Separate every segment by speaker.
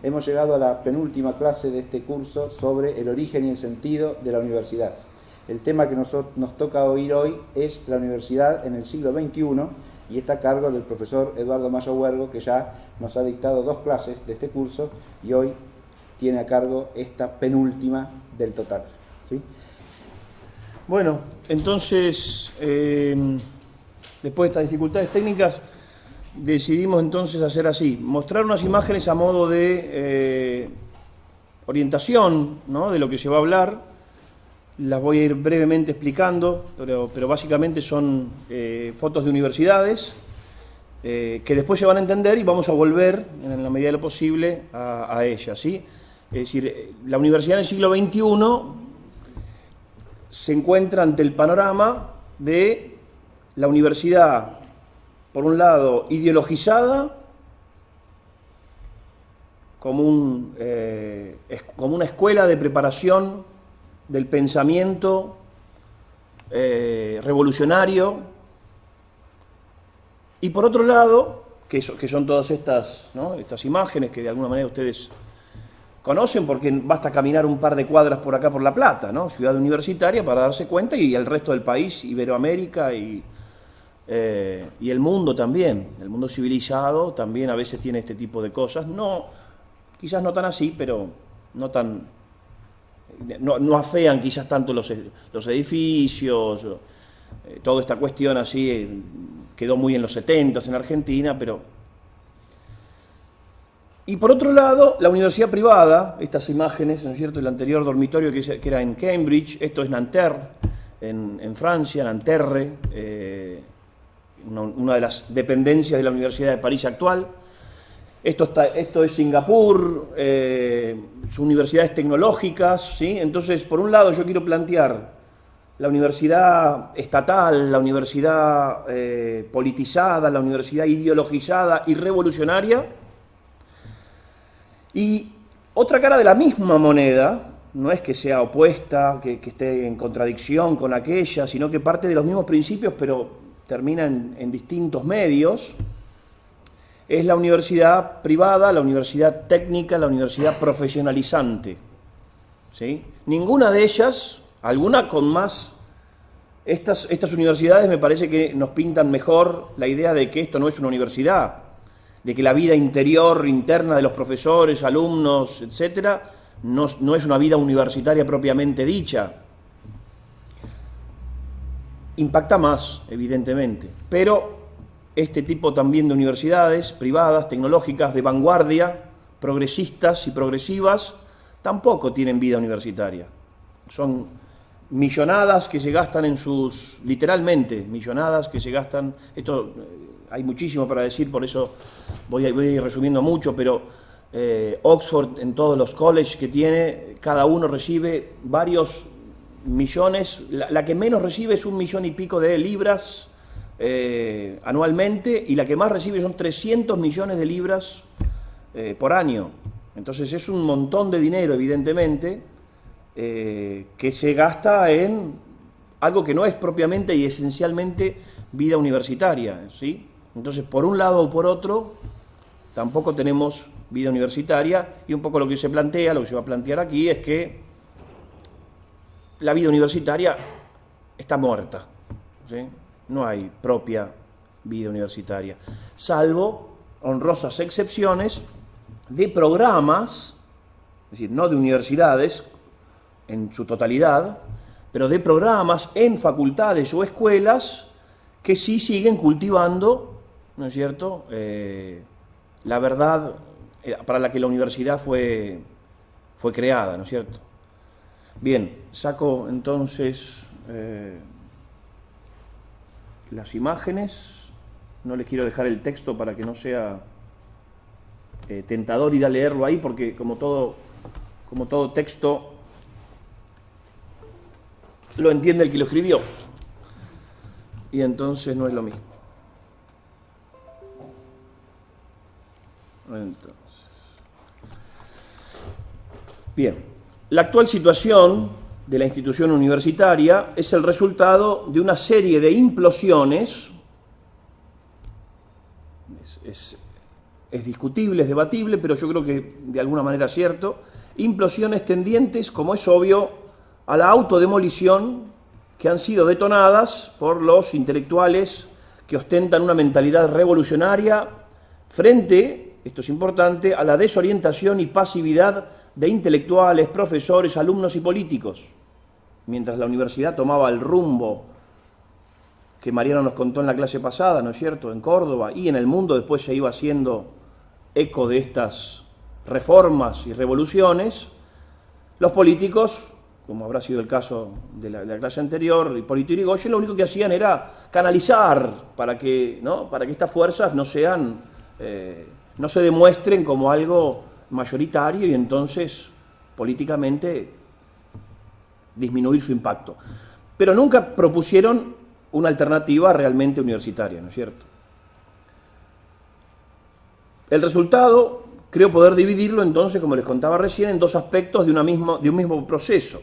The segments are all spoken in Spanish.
Speaker 1: hemos llegado a la penúltima clase de este curso sobre el origen y el sentido de la universidad. El tema que nos toca oír hoy es la universidad en el siglo XXI y está a cargo del profesor Eduardo Maya Huergo, que ya nos ha dictado 2 clases de este curso y hoy tiene a cargo esta penúltima del total. ¿Sí?
Speaker 2: Bueno, entonces, después de estas dificultades técnicas, decidimos entonces hacer así, mostrar unas imágenes a modo de orientación, ¿no?, de lo que se va a hablar. Las voy a ir brevemente explicando, pero básicamente son fotos de universidades que después se van a entender y vamos a volver, en la medida de lo posible, a ellas, ¿sí? Es decir, la universidad en el siglo XXI se encuentra ante el panorama de la universidad, por un lado, ideologizada como una escuela de preparación del pensamiento revolucionario, y por otro lado, que son todas estas, ¿no?, estas imágenes que de alguna manera ustedes conocen porque basta caminar un par de cuadras por acá por La Plata, ¿no?, ciudad universitaria, para darse cuenta, y el resto del país, Iberoamérica y el mundo también, el mundo civilizado también a veces tiene este tipo de cosas, quizás no tan así, pero no afean quizás tanto los edificios, toda esta cuestión así quedó muy en los 70s en Argentina, pero... Y por otro lado, la universidad privada, estas imágenes, ¿no es cierto?, el anterior dormitorio que era en Cambridge, esto es Nanterre, en Francia, Nanterre, una de las dependencias de la Universidad de París actual. Esto es Singapur, sus universidades tecnológicas, ¿sí? Entonces, por un lado, yo quiero plantear la universidad estatal, la universidad politizada, la universidad ideologizada y revolucionaria. Y otra cara de la misma moneda, no es que sea opuesta, que esté en contradicción con aquella, sino que parte de los mismos principios, pero termina en distintos medios, es la universidad privada, la universidad técnica, la universidad profesionalizante, ¿sí? Ninguna de ellas, alguna con más... Estas universidades me parece que nos pintan mejor la idea de que esto no es una universidad, de que la vida interna de los profesores, alumnos, etcétera, no es una vida universitaria propiamente dicha. Impacta más, evidentemente, pero este tipo también de universidades privadas, tecnológicas, de vanguardia, progresistas y progresivas, tampoco tienen vida universitaria. Son millonadas que se gastan literalmente, millonadas que se gastan, esto hay muchísimo para decir, por eso voy a ir resumiendo mucho, pero Oxford, en todos los colleges que tiene, cada uno recibe varios millones, la que menos recibe es 1 millón y pico de libras anualmente, y la que más recibe son 300 millones de libras por año. Entonces es un montón de dinero, evidentemente, que se gasta en algo que no es propiamente y esencialmente vida universitaria, ¿sí? Entonces, por un lado o por otro, tampoco tenemos vida universitaria, y un poco lo que se plantea, lo que se va a plantear aquí, es que la vida universitaria está muerta, ¿sí? No hay propia vida universitaria, salvo honrosas excepciones de programas, es decir, no de universidades en su totalidad, pero de programas en facultades o escuelas que sí siguen cultivando, ¿no es cierto?, la verdad para la que la universidad fue creada, ¿no es cierto? Bien, saco entonces las imágenes, no les quiero dejar el texto para que no sea tentador ir a leerlo ahí, porque como todo texto lo entiende el que lo escribió, y entonces no es lo mismo. Entonces, bien, la actual situación de la institución universitaria es el resultado de una serie de implosiones, es discutible, es debatible, pero yo creo que de alguna manera es cierto, implosiones tendientes, como es obvio, a la autodemolición que han sido detonadas por los intelectuales que ostentan una mentalidad revolucionaria frente, esto es importante, a la desorientación y pasividad de intelectuales, profesores, alumnos y políticos. Mientras la universidad tomaba el rumbo que Mariano nos contó en la clase pasada, ¿no es cierto?, en Córdoba y en el mundo, después se iba haciendo eco de estas reformas y revoluciones, los políticos, como habrá sido el caso de la clase anterior, Hipólito Yrigoyen, lo único que hacían era canalizar para que estas fuerzas no se demuestren como algo mayoritario y entonces políticamente disminuir su impacto. Pero nunca propusieron una alternativa realmente universitaria, ¿no es cierto? El resultado, creo poder dividirlo entonces, como les contaba recién, en dos aspectos de un mismo proceso.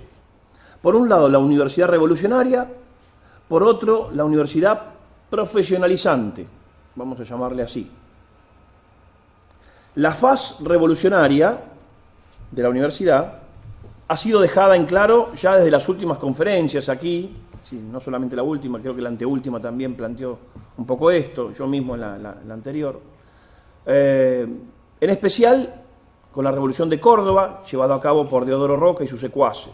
Speaker 2: Por un lado, la universidad revolucionaria, por otro, la universidad profesionalizante, vamos a llamarle así. La faz revolucionaria de la universidad ha sido dejada en claro ya desde las últimas conferencias aquí, sí, no solamente la última, creo que la anteúltima también planteó un poco esto, yo mismo en la anterior. En especial con la Revolución de Córdoba, llevado a cabo por Deodoro Roca y sus secuaces.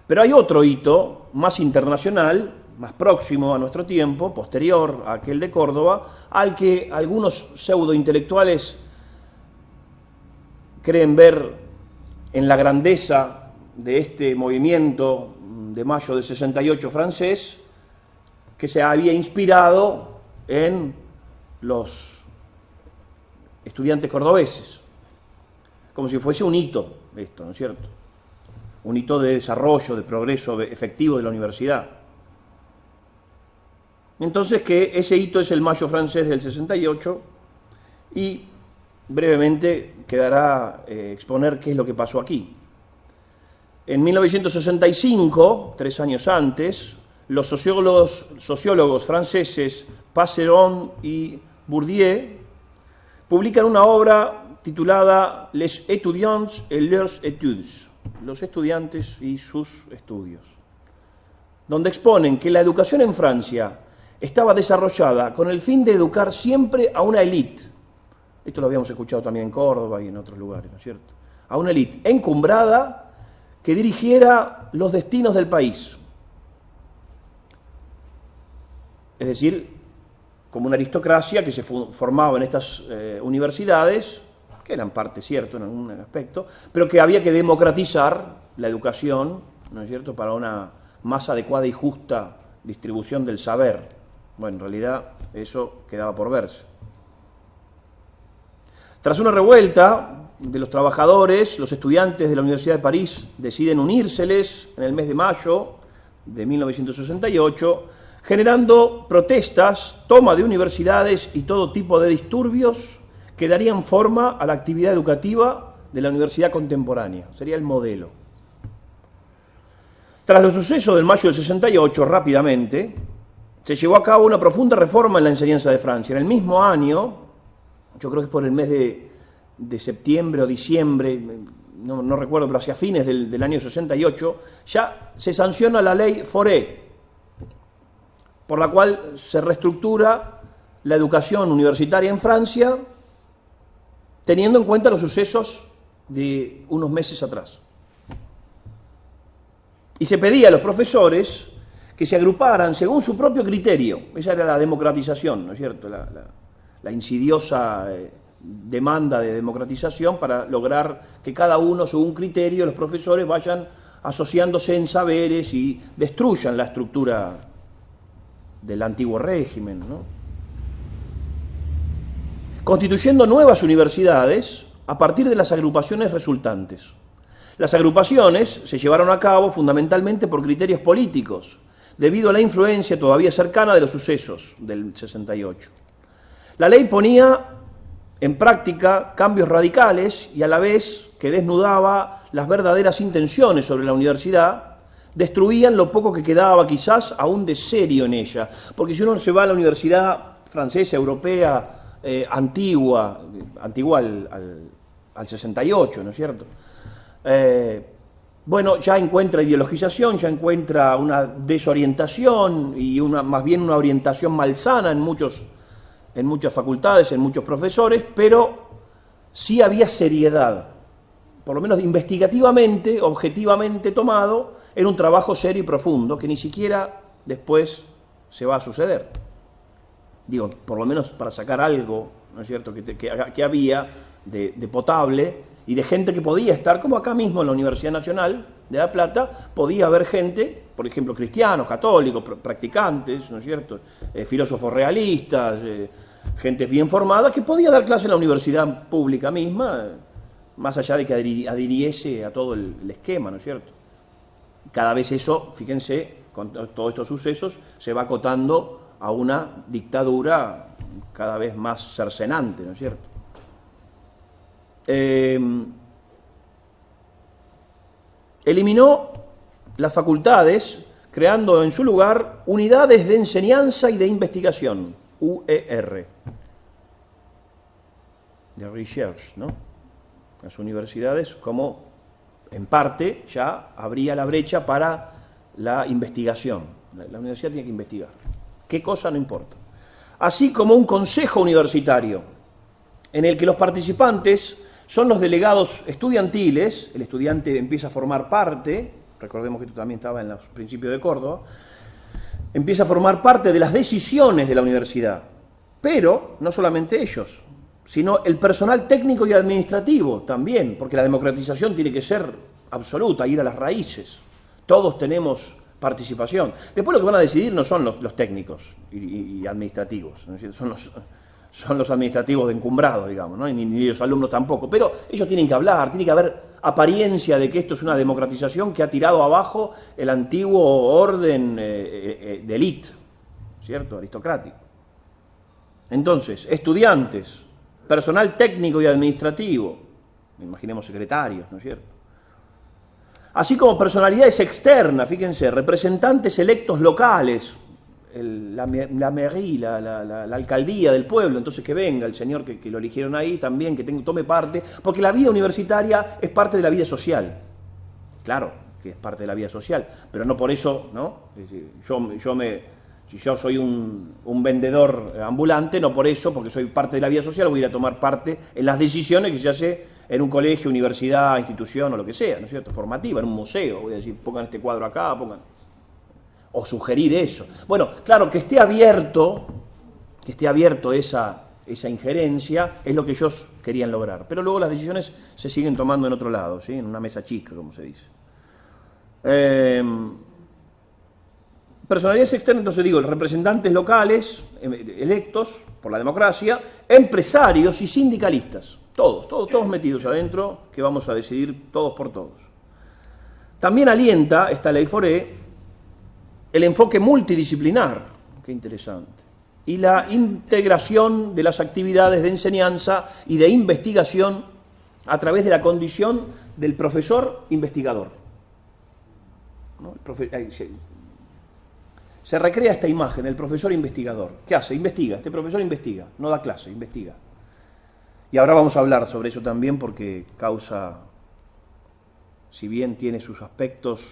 Speaker 2: Pero hay otro hito más internacional, más próximo a nuestro tiempo, posterior a aquel de Córdoba, al que algunos pseudointelectuales creen ver en la grandeza de este movimiento de mayo del 68 francés, que se había inspirado en los estudiantes cordobeses, como si fuese un hito esto, ¿no es cierto? Un hito de desarrollo, de progreso efectivo de la universidad. Entonces, que ese hito es el Mayo francés del 68 y brevemente quedará exponer qué es lo que pasó aquí. En 1965, 3 años antes, los sociólogos franceses Passeron y Bourdieu publican una obra titulada Les étudiants et leurs études, los estudiantes y sus estudios, donde exponen que la educación en Francia estaba desarrollada con el fin de educar siempre a una élite. Esto lo habíamos escuchado también en Córdoba y en otros lugares, ¿no es cierto? A una élite encumbrada que dirigiera los destinos del país. Es decir, como una aristocracia que se formaba en estas universidades, que eran parte cierto en algún aspecto, pero que había que democratizar la educación, ¿no es cierto?, para una más adecuada y justa distribución del saber. Bueno, en realidad eso quedaba por verse. Tras una revuelta de los trabajadores, los estudiantes de la Universidad de París deciden unírseles en el mes de mayo de 1968, generando protestas, toma de universidades y todo tipo de disturbios que darían forma a la actividad educativa de la universidad contemporánea. Sería el modelo. Tras los sucesos del mayo del 68, rápidamente, se llevó a cabo una profunda reforma en la enseñanza de Francia. En el mismo año, yo creo que es por el mes de septiembre o diciembre, no recuerdo, pero hacia fines del año 68, ya se sanciona la ley Fauré, por la cual se reestructura la educación universitaria en Francia, teniendo en cuenta los sucesos de unos meses atrás. Y se pedía a los profesores que se agruparan según su propio criterio. Esa era la democratización, ¿no es cierto? La insidiosa demanda de democratización para lograr que cada uno, según criterio, los profesores vayan asociándose en saberes y destruyan la estructura del antiguo régimen, ¿no? Constituyendo nuevas universidades a partir de las agrupaciones resultantes. Las agrupaciones se llevaron a cabo fundamentalmente por criterios políticos, debido a la influencia todavía cercana de los sucesos del 68. La ley ponía en práctica cambios radicales y a la vez que desnudaba las verdaderas intenciones sobre la universidad, destruían lo poco que quedaba quizás aún de serio en ella. Porque si uno se va a la universidad francesa, europea, antigua al 68, ¿no es cierto? Bueno, ya encuentra ideologización, ya encuentra una desorientación y más bien una orientación malsana en muchas facultades, en muchos profesores, pero sí había seriedad, por lo menos investigativamente, objetivamente tomado, era un trabajo serio y profundo que ni siquiera después se va a suceder. Digo, por lo menos para sacar algo, ¿no es cierto?, que había de potable y de gente que podía estar, como acá mismo en la Universidad Nacional de La Plata, podía haber gente, por ejemplo, cristianos, católicos, practicantes, ¿no es cierto?, filósofos realistas, gente bien formada, que podía dar clase en la universidad pública misma, más allá de que adhiriese a todo el esquema, ¿no es cierto? Cada vez eso, fíjense, con todos estos sucesos, se va acotando a una dictadura cada vez más cercenante, ¿no es cierto? Eliminó las facultades, creando en su lugar unidades de enseñanza y de investigación, UER, de research, ¿no? Las universidades, como en parte ya abría la brecha para la investigación. La universidad tiene que investigar. ¿Qué cosa? No importa. Así como un consejo universitario, en el que los participantes son los delegados estudiantiles, el estudiante empieza a formar parte, recordemos que esto también estaba en los principios de Córdoba, empieza a formar parte de las decisiones de la universidad, pero no solamente ellos, sino el personal técnico y administrativo también, porque la democratización tiene que ser absoluta, ir a las raíces. Todos tenemos participación. Después lo que van a decidir no son los técnicos y administrativos, ¿no es cierto? Son los administrativos de encumbrado, digamos, ¿no? Ni los alumnos tampoco, pero ellos tienen que hablar, tiene que haber apariencia de que esto es una democratización que ha tirado abajo el antiguo orden de élite, ¿cierto? Aristocrático. Entonces, estudiantes, personal técnico y administrativo, imaginemos secretarios, ¿no es cierto? Así como personalidades externas, fíjense, representantes electos locales, la mairie, la alcaldía del pueblo, entonces que venga el señor que lo eligieron ahí también, que tome parte, porque la vida universitaria es parte de la vida social. Claro que es parte de la vida social, pero no por eso, ¿no? Si yo soy un vendedor ambulante, no por eso, porque soy parte de la vida social, voy a ir a tomar parte en las decisiones que se hace en un colegio, universidad, institución o lo que sea, ¿no es cierto? Formativa, en un museo, voy a decir, pongan este cuadro acá, o sugerir eso. Bueno, claro, que esté abierto esa injerencia es lo que ellos querían lograr. Pero luego las decisiones se siguen tomando en otro lado, ¿sí? En una mesa chica, como se dice. Personalidades externas, entonces digo, representantes locales electos por la democracia, empresarios y sindicalistas. Todos metidos adentro, que vamos a decidir todos por todos. También alienta esta ley Foré el enfoque multidisciplinar, qué interesante, y la integración de las actividades de enseñanza y de investigación a través de la condición del profesor investigador, ¿no? Se recrea esta imagen, el profesor investigador. ¿Qué hace? Investiga. Este profesor investiga, no da clase, investiga. Y ahora vamos a hablar sobre eso también porque causa, si bien tiene sus aspectos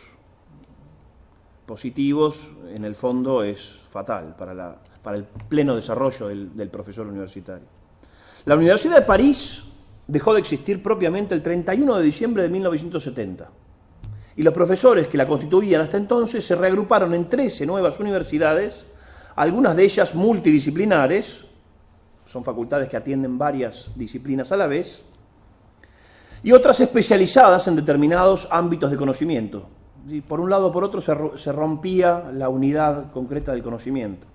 Speaker 2: positivos, en el fondo es fatal para el pleno desarrollo del profesor universitario. La Universidad de París dejó de existir propiamente el 31 de diciembre de 1970. Y los profesores que la constituían hasta entonces se reagruparon en 13 nuevas universidades, algunas de ellas multidisciplinares, son facultades que atienden varias disciplinas a la vez, y otras especializadas en determinados ámbitos de conocimiento. Y por un lado o por otro se rompía la unidad concreta del conocimiento.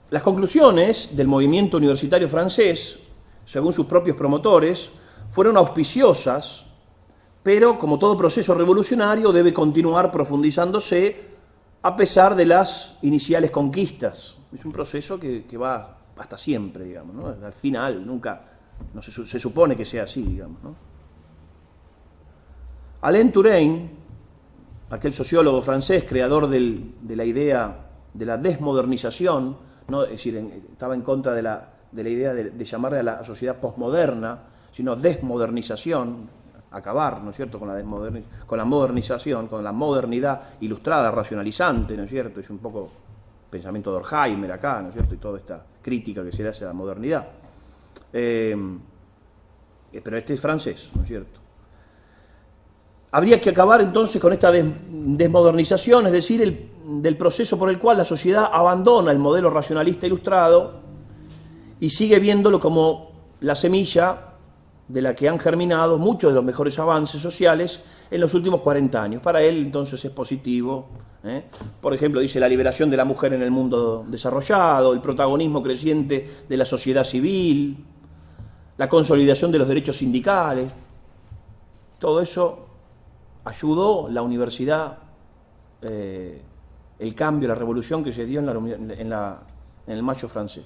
Speaker 2: Las conclusiones del movimiento universitario francés, según sus propios promotores, fueron auspiciosas, pero como todo proceso revolucionario debe continuar profundizándose a pesar de las iniciales conquistas. Es un proceso que va hasta siempre, digamos, ¿no? Al final, nunca, no se supone que sea así, digamos, ¿no? Alain Touraine, aquel sociólogo francés, creador de la idea de la desmodernización, no, es decir, estaba en contra de la idea de llamarle a la sociedad posmoderna, sino desmodernización, acabar, ¿no es cierto?, con la modernización, con la modernidad ilustrada, racionalizante, ¿no es cierto? Es un poco pensamiento de Horkheimer acá, ¿no es cierto?, y toda esta crítica que se le hace a la modernidad. Pero este es francés, ¿no es cierto? Habría que acabar entonces con esta desmodernización, es decir, del proceso por el cual la sociedad abandona el modelo racionalista ilustrado y sigue viéndolo como la semilla de la que han germinado muchos de los mejores avances sociales en los últimos 40 años. Para él entonces es positivo. Por ejemplo, dice la liberación de la mujer en el mundo desarrollado, el protagonismo creciente de la sociedad civil, la consolidación de los derechos sindicales. Todo eso ayudó la universidad, el cambio, la revolución que se dio en el Mayo francés.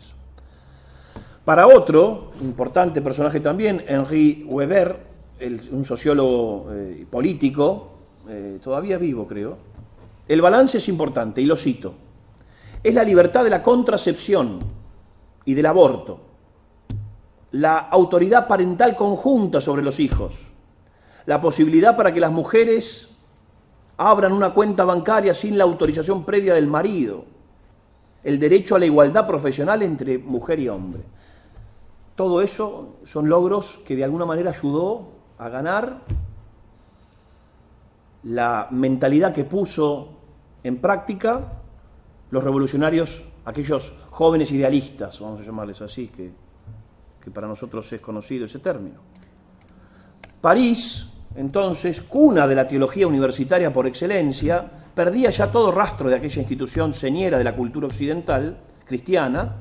Speaker 2: Para otro importante personaje también, Henri Weber, un sociólogo político, todavía vivo creo, el balance es importante, y lo cito: es la libertad de la contracepción y del aborto, la autoridad parental conjunta sobre los hijos, la posibilidad para que las mujeres abran una cuenta bancaria sin la autorización previa del marido, el derecho a la igualdad profesional entre mujer y hombre. Todo eso son logros que de alguna manera ayudó a ganar la mentalidad que puso en práctica los revolucionarios, aquellos jóvenes idealistas, vamos a llamarles así, que para nosotros es conocido ese término. París, entonces, cuna de la teología universitaria por excelencia, perdía ya todo rastro de aquella institución señera de la cultura occidental, cristiana,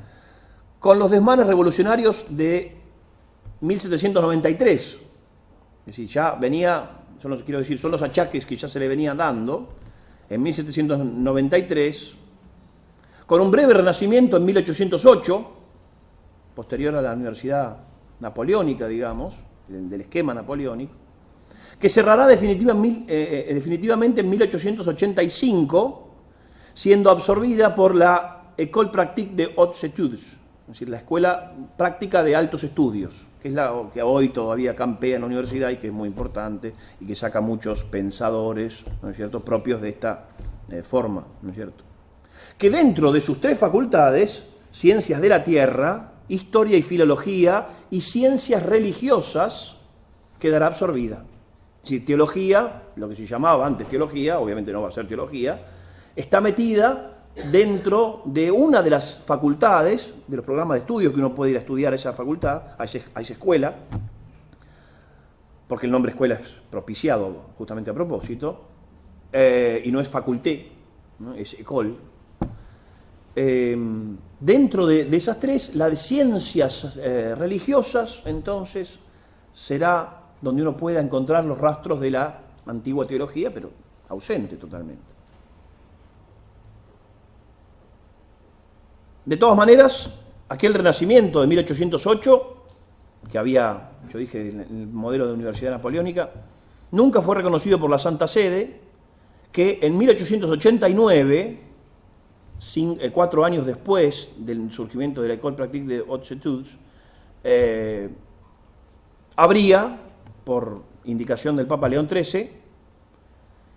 Speaker 2: con los desmanes revolucionarios de 1793. Es decir, ya venía, son los achaques que ya se le venían dando en 1793, con un breve renacimiento en 1808, posterior a la Universidad Napoleónica, digamos, del esquema napoleónico, que cerrará definitivamente en 1885, siendo absorbida por la École Pratique des Hautes Études, es decir, la Escuela Práctica de Altos Estudios, que es la que hoy todavía campea en la universidad y que es muy importante y que saca muchos pensadores, ¿no es cierto?, propios de esta forma, ¿no es cierto?, que dentro de sus tres facultades, ciencias de la tierra, historia y filología, y ciencias religiosas, quedará absorbida. Es decir, teología, lo que se llamaba antes teología, obviamente no va a ser teología, está metida dentro de una de las facultades, de los programas de estudio que uno puede ir a estudiar a esa facultad, a esa escuela, porque el nombre escuela es propiciado justamente a propósito, y no es faculté, ¿no?, es école. Dentro de esas tres, la de ciencias religiosas, entonces, será donde uno pueda encontrar los rastros de la antigua teología, pero ausente totalmente. De todas maneras, aquel renacimiento de 1808, que había, yo dije, el modelo de universidad napoleónica, nunca fue reconocido por la Santa Sede, que en 1889, 4 años después del surgimiento de la École Pratique des Hautes Études, habría, por indicación del Papa León XIII,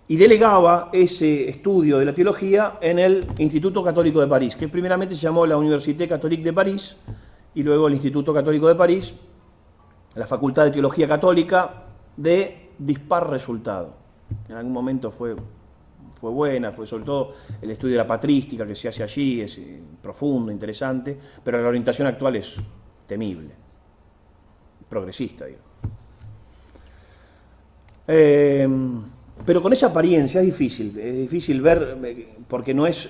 Speaker 2: y delegaba ese estudio de la teología en el Instituto Católico de París, que primeramente se llamó la Université Catholique de París, y luego el Instituto Católico de París, la Facultad de Teología Católica, de dispar resultado. En algún momento fue buena, fue sobre todo el estudio de la patrística que se hace allí, es profundo, interesante, pero la orientación actual es temible, progresista, digo. Pero con esa apariencia es difícil ver, porque no es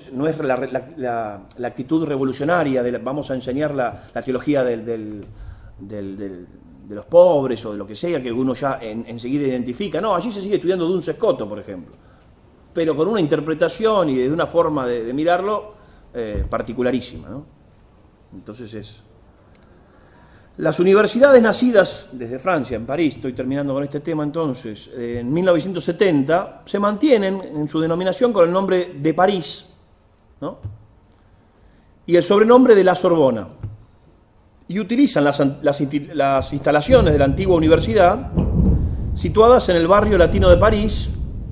Speaker 2: la actitud revolucionaria de vamos a enseñar la teología de los pobres o de lo que sea, que uno ya enseguida identifica. No, allí se sigue estudiando Duns Scoto, por ejemplo, pero con una interpretación y de una forma de mirarlo particularísima, ¿no? Entonces las universidades nacidas desde Francia, en París, estoy terminando con este tema entonces, en 1970, se mantienen en su denominación con el nombre de París, ¿no? y el sobrenombre de la Sorbona. Y utilizan las instalaciones de la antigua universidad, situadas en el barrio latino de París,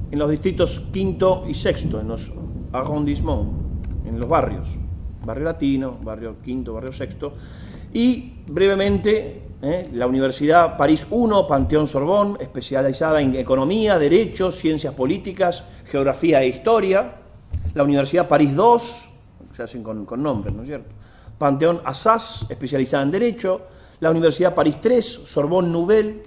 Speaker 2: en los distritos quinto y sexto, en los arrondissements, en los barrios, barrio latino, barrio quinto, barrio sexto, y brevemente la Universidad París I, Panteón Sorbonne, especializada en economía, derecho, ciencias políticas, geografía e historia, la Universidad París II, se hacen con nombres, ¿no es cierto? Panteón Assas, especializada en derecho, la Universidad París III, Sorbonne Nouvelle,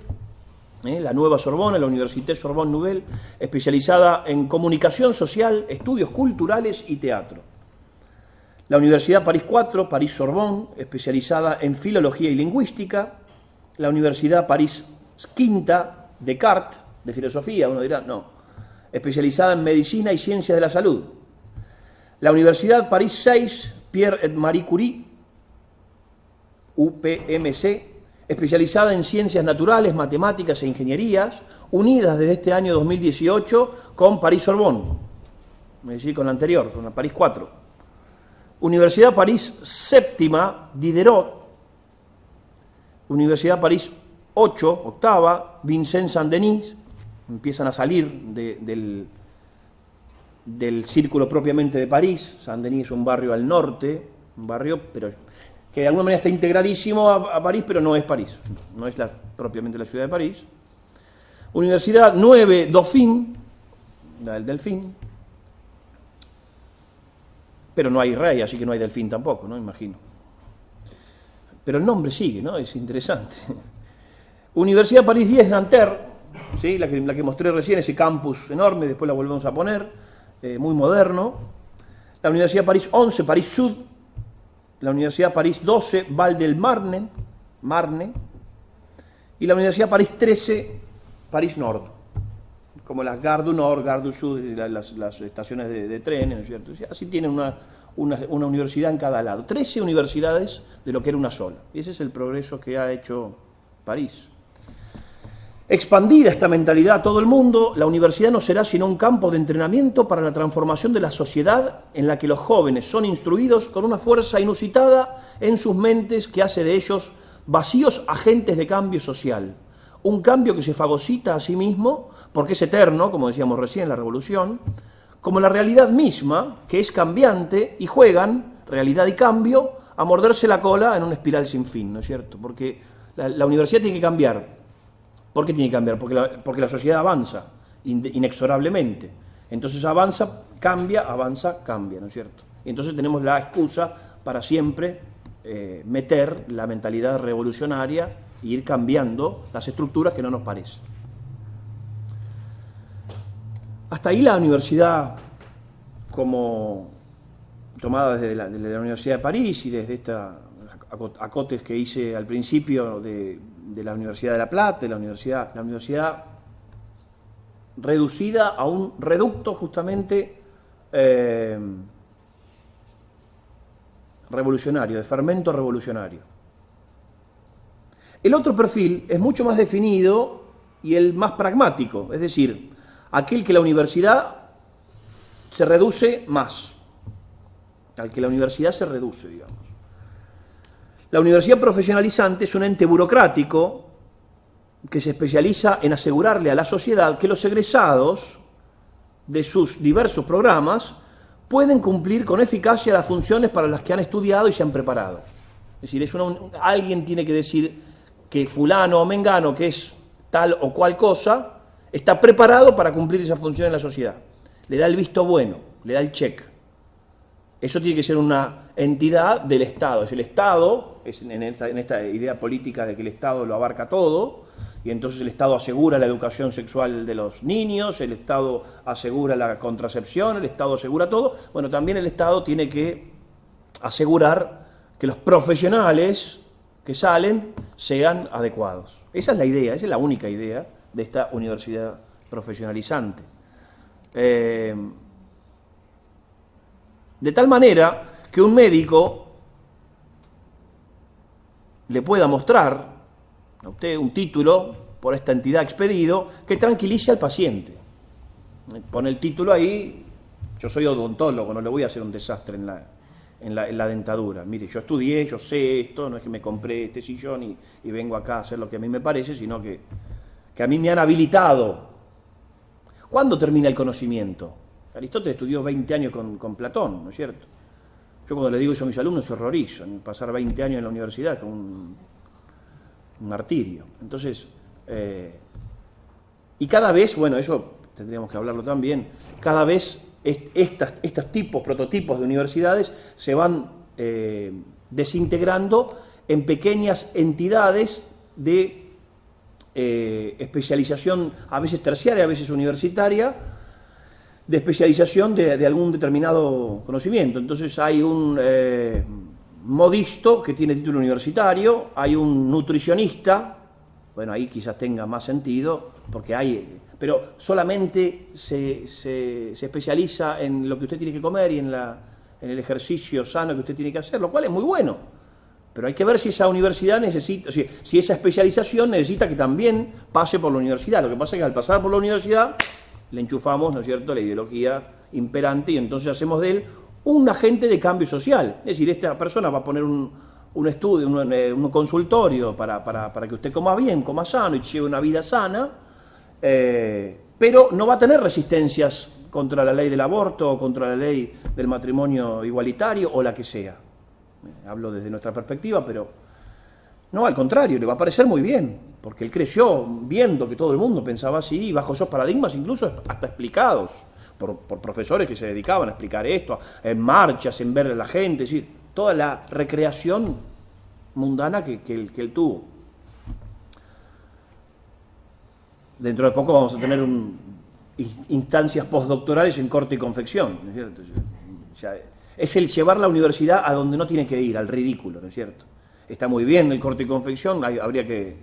Speaker 2: la nueva Sorbona, la Université Sorbonne Nouvelle, especializada en comunicación social, estudios culturales y teatro. La Universidad París IV, París Sorbonne, especializada en filología y lingüística. La Universidad París V, Descartes, de filosofía, uno dirá, no, especializada en medicina y ciencias de la salud. La Universidad París VI, Pierre et Marie Curie, UPMC, especializada en ciencias naturales, matemáticas e ingenierías, unidas desde este año 2018 con París Sorbonne, es decir, con la anterior, con la París IV. Universidad París VII, Diderot, Universidad París VIII, octava, Vincent Saint-Denis, empiezan a salir del círculo propiamente de París. Saint-Denis es un barrio al norte, un barrio pero que de alguna manera está integradísimo a París, pero no es París, no es propiamente la ciudad de París. Universidad 9, Dauphine, la del Delfín, pero no hay rey, así que no hay delfín tampoco, ¿no? Imagino. Pero el nombre sigue, ¿no? Es interesante. Universidad París 10, Nanterre, ¿sí? la que mostré recién, ese campus enorme, después la volvemos a poner, muy moderno. La Universidad París 11, París Sud. La Universidad París 12, Val del Marne, y la Universidad París 13, París Nord, como las Gare du Nord, Gare du Sud, las estaciones de trenes, ¿no es cierto? Así tienen una universidad en cada lado. 13 universidades de lo que era una sola. Ese es el progreso que ha hecho París. Expandida esta mentalidad a todo el mundo, la universidad no será sino un campo de entrenamiento para la transformación de la sociedad en la que los jóvenes son instruidos con una fuerza inusitada en sus mentes que hace de ellos vacíos agentes de cambio social. Un cambio que se fagocita a sí mismo porque es eterno, como decíamos recién, la revolución, como la realidad misma, que es cambiante, y juegan, realidad y cambio, a morderse la cola en una espiral sin fin, ¿no es cierto? Porque la universidad tiene que cambiar. ¿Por qué tiene que cambiar? Porque la sociedad avanza inexorablemente. Entonces avanza, cambia, ¿no es cierto? Y entonces tenemos la excusa para siempre meter la mentalidad revolucionaria e ir cambiando las estructuras que no nos parecen. Hasta ahí la universidad, como tomada desde la Universidad de París y desde estos acotes que hice al principio de la Universidad de La Plata, de la universidad reducida a un reducto justamente revolucionario, de fermento revolucionario. El otro perfil es mucho más definido y el más pragmático, es decir, aquel que la universidad se reduce más, al que la universidad se reduce, digamos. La universidad profesionalizante es un ente burocrático que se especializa en asegurarle a la sociedad que los egresados de sus diversos programas pueden cumplir con eficacia las funciones para las que han estudiado y se han preparado. Es decir, alguien tiene que decir que fulano o mengano, que es tal o cual cosa, está preparado para cumplir esa función en la sociedad. Le da el visto bueno, le da el check. Eso tiene que ser una entidad del Estado. Es el Estado, en esta idea política de que el Estado lo abarca todo, y entonces el Estado asegura la educación sexual de los niños, el Estado asegura la contracepción, el Estado asegura todo. Bueno, también el Estado tiene que asegurar que los profesionales que salen sean adecuados. Esa es la idea, esa es la única idea de esta universidad profesionalizante. De tal manera que un médico le pueda mostrar a usted un título por esta entidad expedido que tranquilice al paciente. Pone el título ahí, yo soy odontólogo, no le voy a hacer un desastre en la dentadura. Mire, yo estudié, yo sé esto, no es que me compré este sillón y vengo acá a hacer lo que a mí me parece, sino que a mí me han habilitado. ¿Cuándo termina el conocimiento? Aristóteles estudió 20 años con Platón, ¿no es cierto? Yo cuando le digo eso a mis alumnos se horrorizan, pasar 20 años en la universidad con un martirio. Entonces, y cada vez, bueno, eso tendríamos que hablarlo también, cada vez estos prototipos de universidades se van desintegrando en pequeñas entidades de especialización, a veces terciaria, a veces universitaria, de especialización de algún determinado conocimiento. Entonces hay un modisto que tiene título universitario, hay un nutricionista, bueno, ahí quizás tenga más sentido, porque pero solamente se especializa en lo que usted tiene que comer y en el ejercicio sano que usted tiene que hacer, lo cual es muy bueno. Pero hay que ver si esa universidad necesita, si esa especialización necesita que también pase por la universidad. Lo que pasa es que al pasar por la universidad le enchufamos, ¿no es cierto?, la ideología imperante y entonces hacemos de él un agente de cambio social. Es decir, esta persona va a poner un estudio, un consultorio para que usted coma bien, coma sano y lleve una vida sana, pero no va a tener resistencias contra la ley del aborto o contra la ley del matrimonio igualitario o la que sea. Hablo desde nuestra perspectiva, pero no, al contrario, le va a parecer muy bien, porque él creció viendo que todo el mundo pensaba así, y bajo esos paradigmas incluso hasta explicados por profesores que se dedicaban a explicar esto, en marchas, en ver a la gente, es decir, toda la recreación mundana que él tuvo. Dentro de poco vamos a tener instancias postdoctorales en corte y confección, ¿no es cierto? Es el llevar la universidad a donde no tiene que ir, al ridículo, ¿no es cierto? Está muy bien el corte y confección, habría que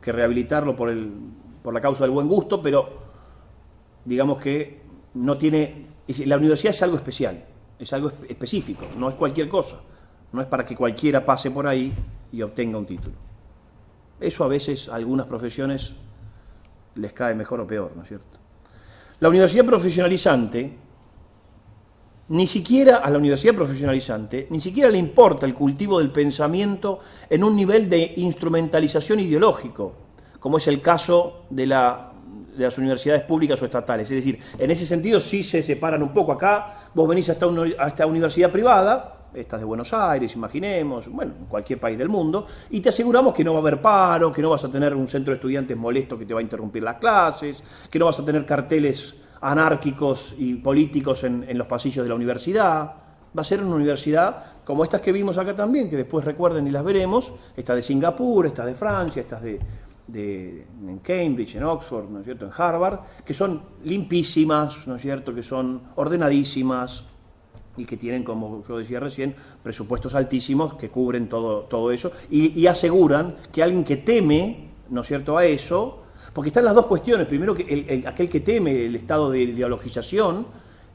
Speaker 2: rehabilitarlo por la causa del buen gusto, pero digamos que no tiene... La universidad es algo especial, es algo específico, no es cualquier cosa, no es para que cualquiera pase por ahí y obtenga un título. Eso a veces a algunas profesiones les cae mejor o peor, ¿no es cierto? La universidad profesionalizante... Ni siquiera a la universidad profesionalizante, ni siquiera le importa el cultivo del pensamiento en un nivel de instrumentalización ideológico, como es el caso de las universidades públicas o estatales. Es decir, en ese sentido sí se separan un poco. Acá vos venís a esta universidad privada, esta de Buenos Aires, imaginemos, bueno, en cualquier país del mundo, y te aseguramos que no va a haber paro, que no vas a tener un centro de estudiantes molesto que te va a interrumpir las clases, que no vas a tener carteles anárquicos y políticos en los pasillos de la universidad. Va a ser una universidad como estas que vimos acá también, que después recuerden y las veremos, esta de Singapur, esta de Francia, estas en Cambridge, en Oxford, ¿no es cierto?, en Harvard, que son limpísimas, ¿no es cierto?, que son ordenadísimas y que tienen, como yo decía recién, presupuestos altísimos que cubren todo eso y aseguran que alguien que teme, ¿no es cierto?, a eso... Porque están las dos cuestiones. Primero, que aquel que teme el estado de ideologización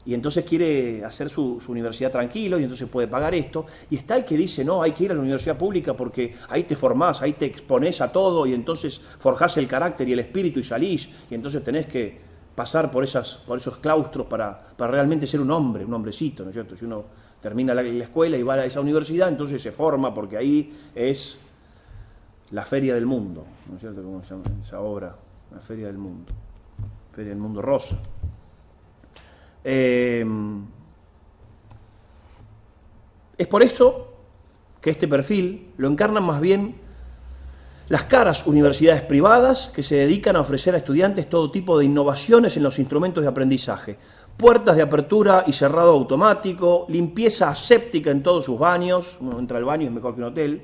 Speaker 2: y entonces quiere hacer su universidad tranquilo y entonces puede pagar esto. Y está el que dice, no, hay que ir a la universidad pública porque ahí te formás, ahí te exponés a todo y entonces forjás el carácter y el espíritu y salís. Y entonces tenés que pasar por esos claustros para realmente ser un hombre, un hombrecito, ¿no es cierto? Si uno termina la escuela y va a esa universidad, entonces se forma porque ahí es la feria del mundo, ¿no es cierto?, como se llama esa obra. La Feria del Mundo, Feria del Mundo Rosa. Es por esto que este perfil lo encarnan más bien las caras universidades privadas que se dedican a ofrecer a estudiantes todo tipo de innovaciones en los instrumentos de aprendizaje, puertas de apertura y cerrado automático, limpieza aséptica en todos sus baños, uno entra al baño y es mejor que un hotel,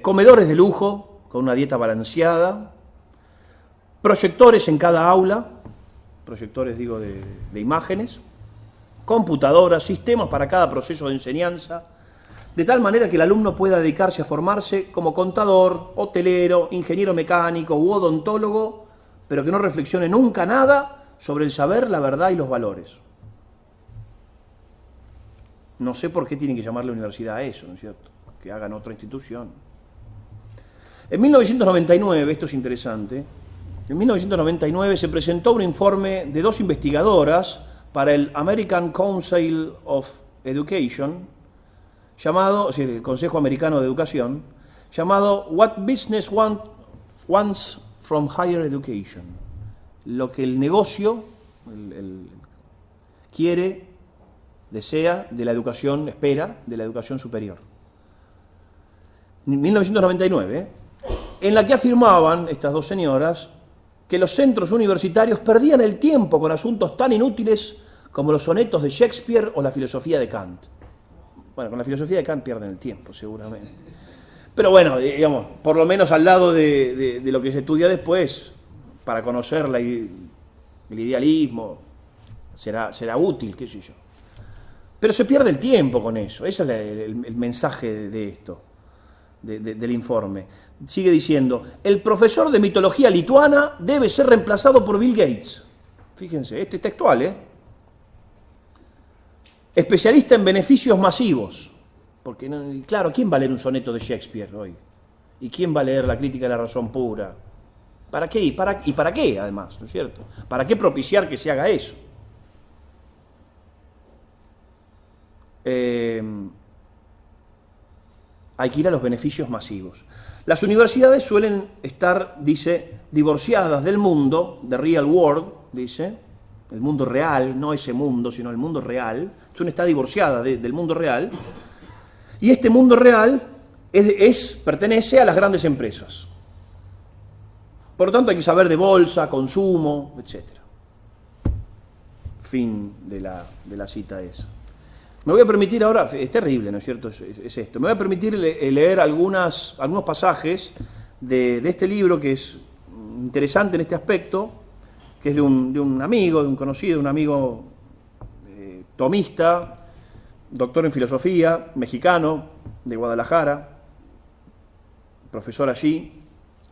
Speaker 2: comedores de lujo con una dieta balanceada, proyectores en cada aula, proyectores digo de imágenes, computadoras, sistemas para cada proceso de enseñanza, de tal manera que el alumno pueda dedicarse a formarse como contador, hotelero, ingeniero mecánico u odontólogo, pero que no reflexione nunca nada sobre el saber, la verdad y los valores. No sé por qué tienen que llamarle universidad a eso, ¿no es cierto? Que hagan otra institución. En 1999, esto es interesante, en 1999 se presentó un informe de dos investigadoras para el American Council of Education, llamado, es decir, el Consejo Americano de Educación, llamado What Business Wants from Higher Education. Lo que el negocio quiere, desea de la educación, espera de la educación superior. 1999, en la que afirmaban estas dos señoras que los centros universitarios perdían el tiempo con asuntos tan inútiles como los sonetos de Shakespeare o la filosofía de Kant. Bueno, con la filosofía de Kant pierden el tiempo, seguramente. Pero bueno, digamos, por lo menos al lado de lo que se estudia después, para conocer el idealismo, será útil, qué sé yo. Pero se pierde el tiempo con eso, ese es el mensaje de esto, del informe. Sigue diciendo, el profesor de mitología lituana debe ser reemplazado por Bill Gates. Fíjense, este es textual, ¿eh? Especialista en beneficios masivos. Porque, claro, ¿quién va a leer un soneto de Shakespeare hoy? ¿Y quién va a leer la crítica de la razón pura? ¿Para qué? ¿Y para qué, además? ¿No es cierto? ¿Para qué propiciar que se haga eso? Hay que ir a los beneficios masivos. Las universidades suelen estar, dice, divorciadas del mundo, the real world, dice, el mundo real, no ese mundo, sino el mundo real, suelen estar divorciadas del mundo real, y este mundo real pertenece a las grandes empresas. Por lo tanto, hay que saber de bolsa, consumo, etc. Fin de la cita esa. Me voy a permitir ahora, es terrible, ¿no es cierto? Es esto. Me voy a permitir leer algunos pasajes de este libro que es interesante en este aspecto, que es de un amigo, de un conocido, un amigo tomista, doctor en filosofía, mexicano, de Guadalajara, profesor allí,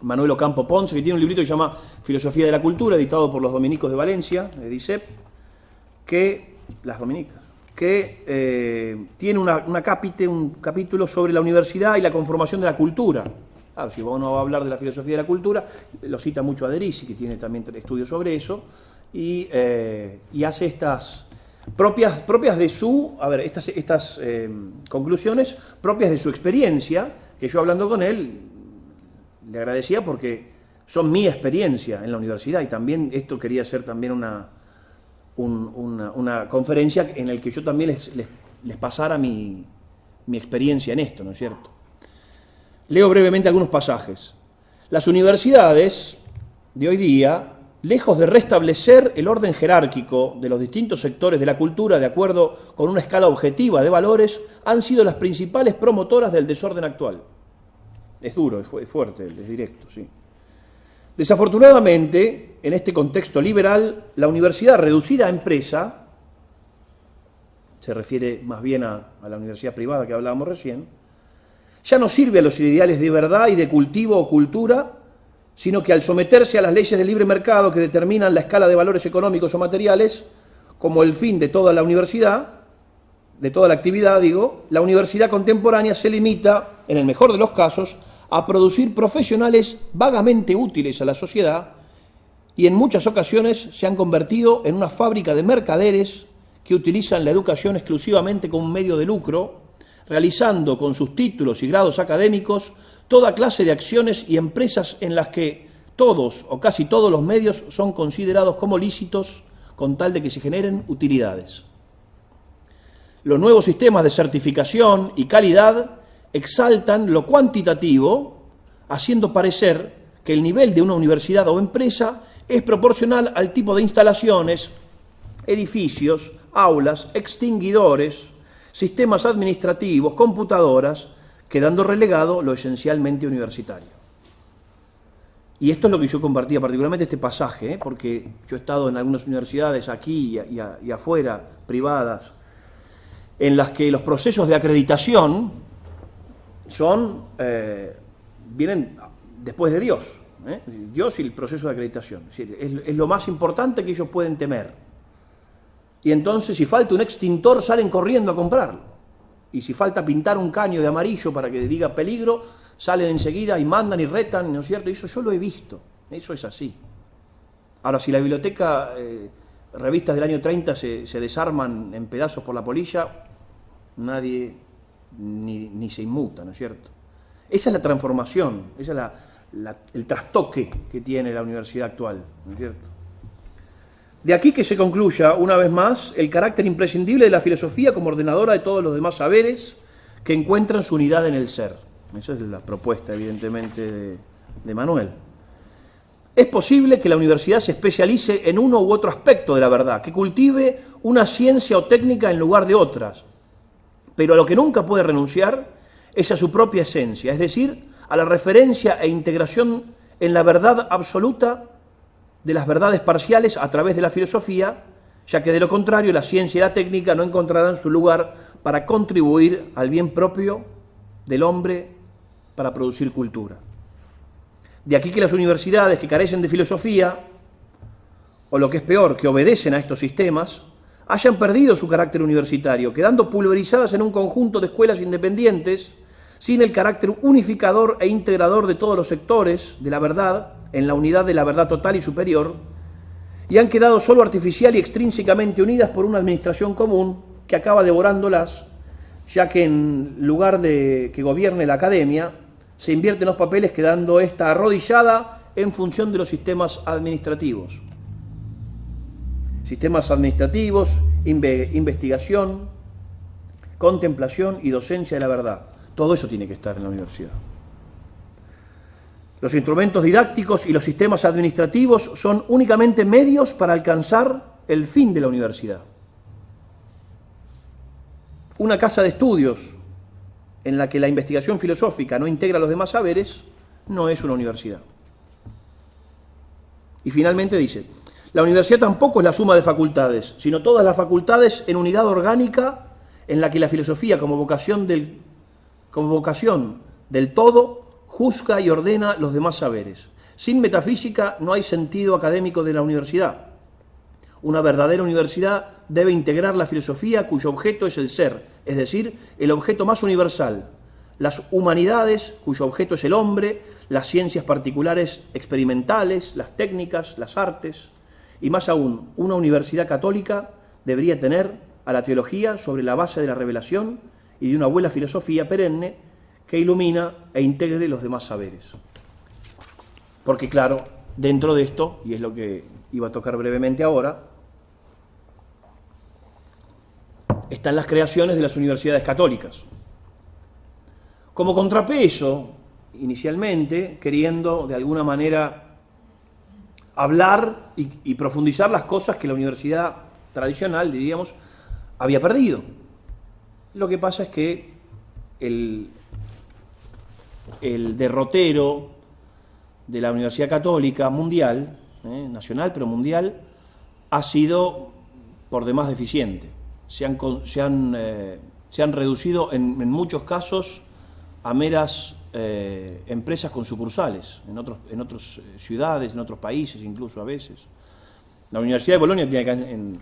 Speaker 2: Manuel Ocampo Ponce, que tiene un librito que se llama Filosofía de la Cultura, editado por los dominicos de Valencia, de DICEP, las dominicas, que tiene un capítulo sobre la universidad y la conformación de la cultura. Claro, si uno va a hablar de la filosofía de la cultura, lo cita mucho a Derisi, que tiene también estudios sobre eso, y hace estas propias de su, estas conclusiones propias de su experiencia, que yo hablando con él le agradecía porque son mi experiencia en la universidad, y también esto quería ser también una conferencia en la que yo también les pasara mi experiencia en esto, ¿no es cierto? Leo brevemente algunos pasajes. Las universidades de hoy día, lejos de restablecer el orden jerárquico de los distintos sectores de la cultura de acuerdo con una escala objetiva de valores, han sido las principales promotoras del desorden actual. Es duro, es fuerte, es directo, sí. Desafortunadamente, en este contexto liberal, la universidad reducida a empresa, se refiere más bien a la universidad privada que hablábamos recién, ya no sirve a los ideales de verdad y de cultivo o cultura, sino que al someterse a las leyes del libre mercado que determinan la escala de valores económicos o materiales, como el fin de toda la universidad, de toda la actividad, la universidad contemporánea se limita, en el mejor de los casos, a producir profesionales vagamente útiles a la sociedad y en muchas ocasiones se han convertido en una fábrica de mercaderes que utilizan la educación exclusivamente como un medio de lucro, realizando con sus títulos y grados académicos toda clase de acciones y empresas en las que todos o casi todos los medios son considerados como lícitos con tal de que se generen utilidades. Los nuevos sistemas de certificación y calidad exaltan lo cuantitativo, haciendo parecer que el nivel de una universidad o empresa es proporcional al tipo de instalaciones, edificios, aulas, extinguidores, sistemas administrativos, computadoras, quedando relegado lo esencialmente universitario. Y esto es lo que yo compartía, particularmente este pasaje, porque yo he estado en algunas universidades aquí y afuera, privadas, en las que los procesos de acreditación vienen después de Dios, Dios y el proceso de acreditación. Es lo más importante que ellos pueden temer. Y entonces, si falta un extintor, salen corriendo a comprarlo. Y si falta pintar un caño de amarillo para que diga peligro, salen enseguida y mandan y retan, ¿no es cierto? Eso yo lo he visto, eso es así. Ahora, si la biblioteca, revistas del año 30 se desarman en pedazos por la polilla, nadie ni se inmuta, ¿no es cierto? Esa es la transformación, ese es el trastoque que tiene la universidad actual, ¿no es cierto? De aquí que se concluya, una vez más, el carácter imprescindible de la filosofía como ordenadora de todos los demás saberes que encuentran su unidad en el ser. Esa es la propuesta, evidentemente, de Manuel. Es posible que la universidad se especialice en uno u otro aspecto de la verdad, que cultive una ciencia o técnica en lugar de otras, pero a lo que nunca puede renunciar es a su propia esencia, es decir, a la referencia e integración en la verdad absoluta de las verdades parciales a través de la filosofía, ya que de lo contrario la ciencia y la técnica no encontrarán su lugar para contribuir al bien propio del hombre para producir cultura. De aquí que las universidades que carecen de filosofía, o lo que es peor, que obedecen a estos sistemas, hayan perdido su carácter universitario, quedando pulverizadas en un conjunto de escuelas independientes, sin el carácter unificador e integrador de todos los sectores de la verdad, en la unidad de la verdad total y superior, y han quedado solo artificial y extrínsecamente unidas por una administración común que acaba devorándolas, ya que en lugar de que gobierne la academia, se invierten los papeles quedando ésta arrodillada en función de los sistemas administrativos. Sistemas administrativos, investigación, contemplación y docencia de la verdad. Todo eso tiene que estar en la universidad. Los instrumentos didácticos y los sistemas administrativos son únicamente medios para alcanzar el fin de la universidad. Una casa de estudios en la que la investigación filosófica no integra los demás saberes no es una universidad. Y finalmente dice, la universidad tampoco es la suma de facultades, sino todas las facultades en unidad orgánica en la que la filosofía como vocación del todo juzga y ordena los demás saberes. Sin metafísica no hay sentido académico de la universidad. Una verdadera universidad debe integrar la filosofía cuyo objeto es el ser, es decir, el objeto más universal, las humanidades cuyo objeto es el hombre, las ciencias particulares experimentales, las técnicas, las artes, y más aún, una universidad católica debería tener a la teología sobre la base de la revelación y de una buena filosofía perenne que ilumina e integre los demás saberes. Porque claro, dentro de esto, y es lo que iba a tocar brevemente ahora, están las creaciones de las universidades católicas. Como contrapeso, inicialmente, queriendo de alguna manera hablar y profundizar las cosas que la universidad tradicional, diríamos, había perdido. Lo que pasa es que el derrotero de la Universidad Católica mundial, nacional pero mundial, ha sido por demás deficiente. Se han reducido en muchos casos a meras empresas con sucursales en otras ciudades, en otros países incluso a veces. La Universidad de Bolonia tiene acá en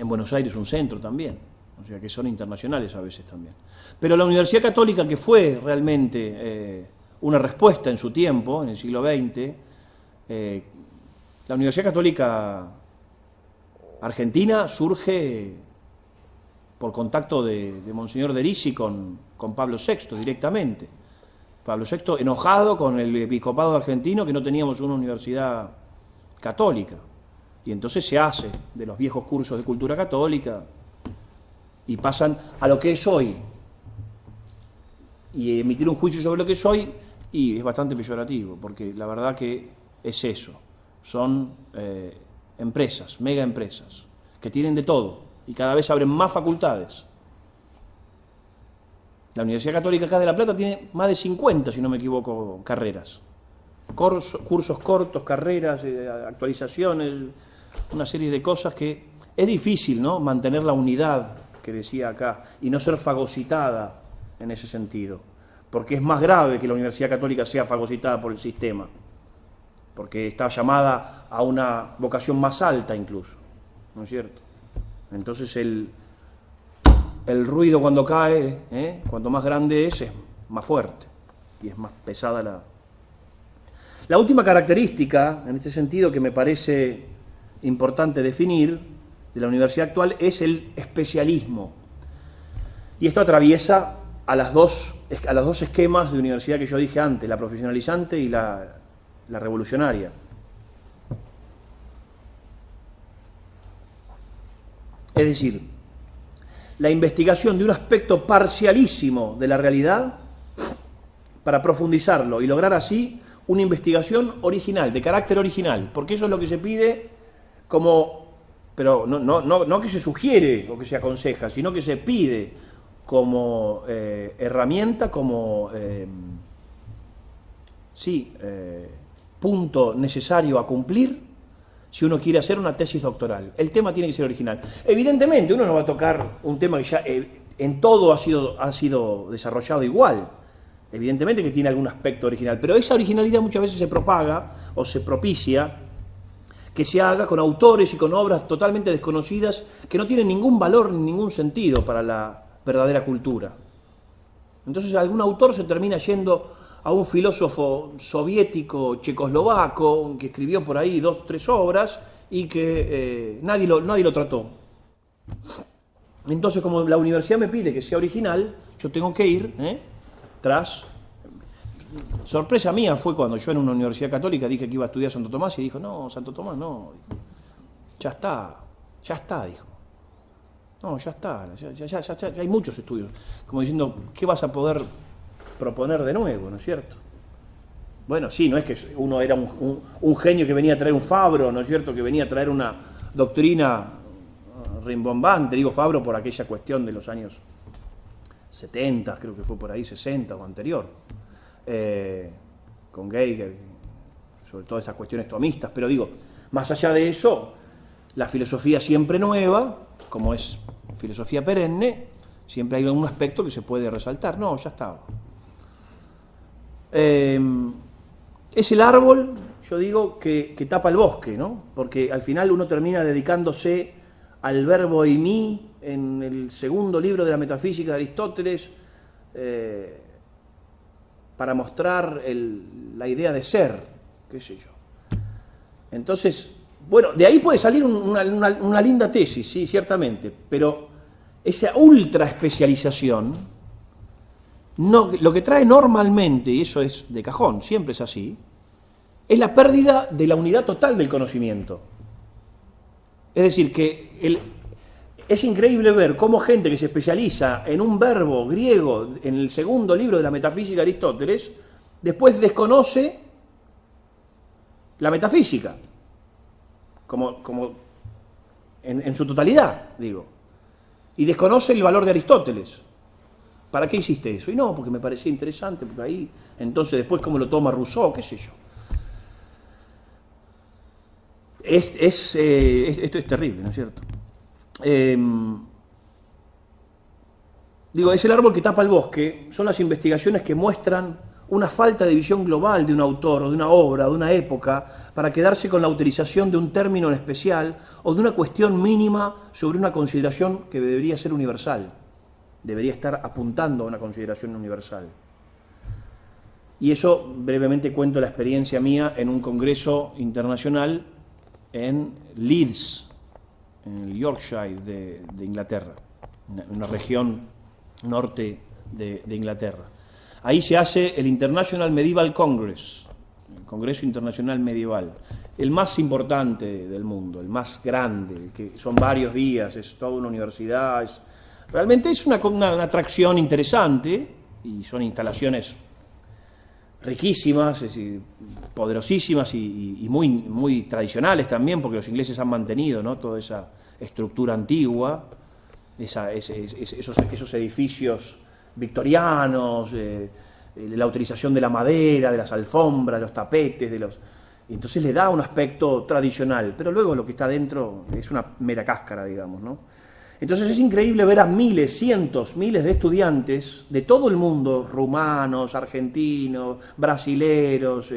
Speaker 2: Buenos Aires un centro también, o sea que son internacionales a veces también. Pero la Universidad Católica, que fue realmente una respuesta en su tiempo, en el siglo XX, la Universidad Católica Argentina surge por contacto de Monseñor Derisi con Pablo VI directamente. Pablo VI enojado con el episcopado argentino que no teníamos una universidad católica. Y entonces se hace de los viejos cursos de cultura católica y pasan a lo que es hoy. Y emitir un juicio sobre lo que es hoy y es bastante peyorativo, porque la verdad que es eso. Son empresas, mega empresas, que tienen de todo y cada vez abren más facultades. La Universidad Católica acá de La Plata tiene más de 50, si no me equivoco, carreras. Cursos cortos, carreras, actualizaciones, una serie de cosas que es difícil, ¿no?, mantener la unidad que decía acá y no ser fagocitada en ese sentido, porque es más grave que la Universidad Católica sea fagocitada por el sistema, porque está llamada a una vocación más alta incluso, ¿no es cierto? Entonces el ruido cuando cae, cuanto más grande es más fuerte y es más pesada La última característica, en este sentido, que me parece importante definir de la universidad actual es el especialismo. Y esto atraviesa a los dos esquemas de universidad que yo dije antes, la profesionalizante y la revolucionaria. Es decir, la investigación de un aspecto parcialísimo de la realidad para profundizarlo y lograr así una investigación original, de carácter original, porque eso es lo que se pide como, pero no que se sugiere o que se aconseja, sino que se pide como herramienta, como punto necesario a cumplir si uno quiere hacer una tesis doctoral. El tema tiene que ser original. Evidentemente, uno no va a tocar un tema que ya en todo ha sido desarrollado igual. Evidentemente que tiene algún aspecto original, pero esa originalidad muchas veces se propaga o se propicia que se haga con autores y con obras totalmente desconocidas que no tienen ningún valor ni ningún sentido para la verdadera cultura. Entonces algún autor se termina yendo a un filósofo soviético, checoslovaco, que escribió por ahí 2 o 3 obras y que nadie lo trató. Entonces, como la universidad me pide que sea original, yo tengo que ir tras... Sorpresa mía fue cuando yo en una universidad católica dije que iba a estudiar Santo Tomás y dijo, no, Santo Tomás no, ya está, dijo. No, ya está, ya hay muchos estudios. Como diciendo, ¿qué vas a poder proponer de nuevo, no es cierto? Bueno, sí, no es que uno era un genio que venía a traer un Fabro, ¿no es cierto? Que venía a traer una doctrina rimbombante, digo Fabro por aquella cuestión de los años 70, creo que fue por ahí, 60 o anterior, con Geiger, sobre todo estas cuestiones tomistas, pero digo, más allá de eso, la filosofía siempre nueva, como es filosofía perenne, siempre hay algún aspecto que se puede resaltar. No, ya estaba. Es el árbol, yo digo, que tapa el bosque, ¿no? Porque al final uno termina dedicándose al verbo eimi en el segundo libro de la metafísica de Aristóteles para mostrar la idea de ser, qué sé yo. Entonces, bueno, de ahí puede salir una linda tesis, sí, ciertamente, pero esa ultra especialización, lo que trae normalmente, y eso es de cajón, siempre es así, es la pérdida de la unidad total del conocimiento. Es decir, que es increíble ver cómo gente que se especializa en un verbo griego en el segundo libro de la metafísica de Aristóteles, después desconoce la metafísica, como en su totalidad, digo, y desconoce el valor de Aristóteles. ¿Para qué hiciste eso? Y no, porque me parecía interesante, porque ahí, entonces después cómo lo toma Rousseau, qué sé yo. Esto es terrible, ¿no es cierto? Digo, es el árbol que tapa el bosque, son las investigaciones que muestran una falta de visión global de un autor o de una obra o de una época para quedarse con la utilización de un término en especial o de una cuestión mínima sobre una consideración que debería ser universal, debería estar apuntando a una consideración universal. Y eso, brevemente cuento la experiencia mía en un congreso internacional en Leeds, en el Yorkshire de Inglaterra, una región norte de Inglaterra. Ahí se hace el International Medieval Congress, el Congreso Internacional Medieval, el más importante del mundo, el más grande, el que son varios días, es toda una universidad, realmente es una atracción interesante y son instalaciones riquísimas, es decir, poderosísimas y muy tradicionales también, porque los ingleses han mantenido, ¿no?, toda esa estructura antigua, esos edificios victorianos, la utilización de la madera, de las alfombras, de los tapetes, entonces le da un aspecto tradicional, pero luego lo que está dentro es una mera cáscara, digamos, ¿no? Entonces es increíble ver a miles, cientos, miles de estudiantes de todo el mundo, rumanos, argentinos, brasileros,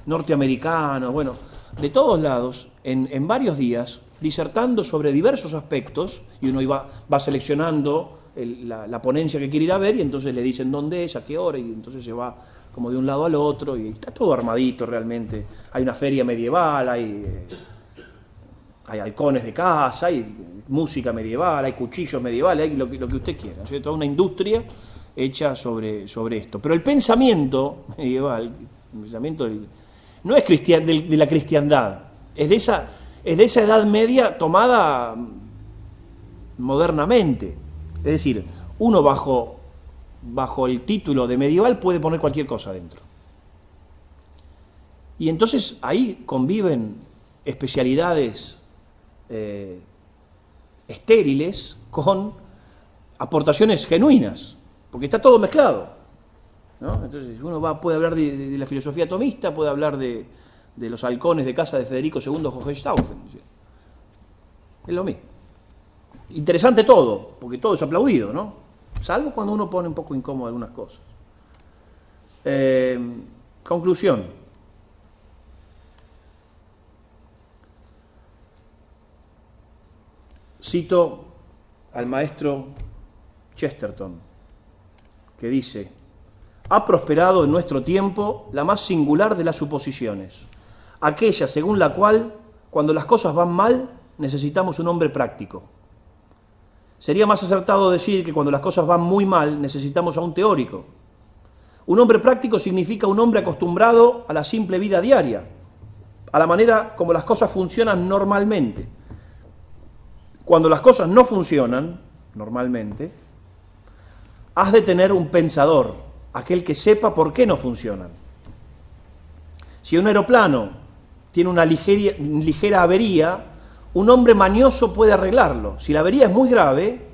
Speaker 2: norteamericanos, bueno, de todos lados, en varios días, disertando sobre diversos aspectos, y uno va seleccionando la ponencia que quiere ir a ver, y entonces le dicen dónde es, a qué hora, y entonces se va como de un lado al otro, y está todo armadito realmente. Hay una feria medieval, hay hay halcones de casa, hay música medieval, hay cuchillos medievales, hay lo que usted quiera. Hay toda una industria hecha sobre esto. Pero el pensamiento medieval, no es de la cristiandad, es de esa Edad Media tomada modernamente. Es decir, uno bajo el título de medieval puede poner cualquier cosa dentro. Y entonces ahí conviven especialidades estériles con aportaciones genuinas, porque está todo mezclado, ¿no? Entonces uno puede hablar de la filosofía tomista, puede hablar de los halcones de casa de Federico II Hohenstaufen. Es lo mismo. Interesante todo, porque todo es aplaudido, ¿no? Salvo cuando uno pone un poco incómodo algunas cosas. Conclusión. Cito al maestro Chesterton, que dice: ha prosperado en nuestro tiempo la más singular de las suposiciones, aquella según la cual, cuando las cosas van mal, necesitamos un hombre práctico. Sería más acertado decir que cuando las cosas van muy mal, necesitamos a un teórico. Un hombre práctico significa un hombre acostumbrado a la simple vida diaria, a la manera como las cosas funcionan normalmente. Cuando las cosas no funcionan normalmente, has de tener un pensador, aquel que sepa por qué no funcionan. Si un aeroplano tiene una ligera avería, un hombre mañoso puede arreglarlo. Si la avería es muy grave,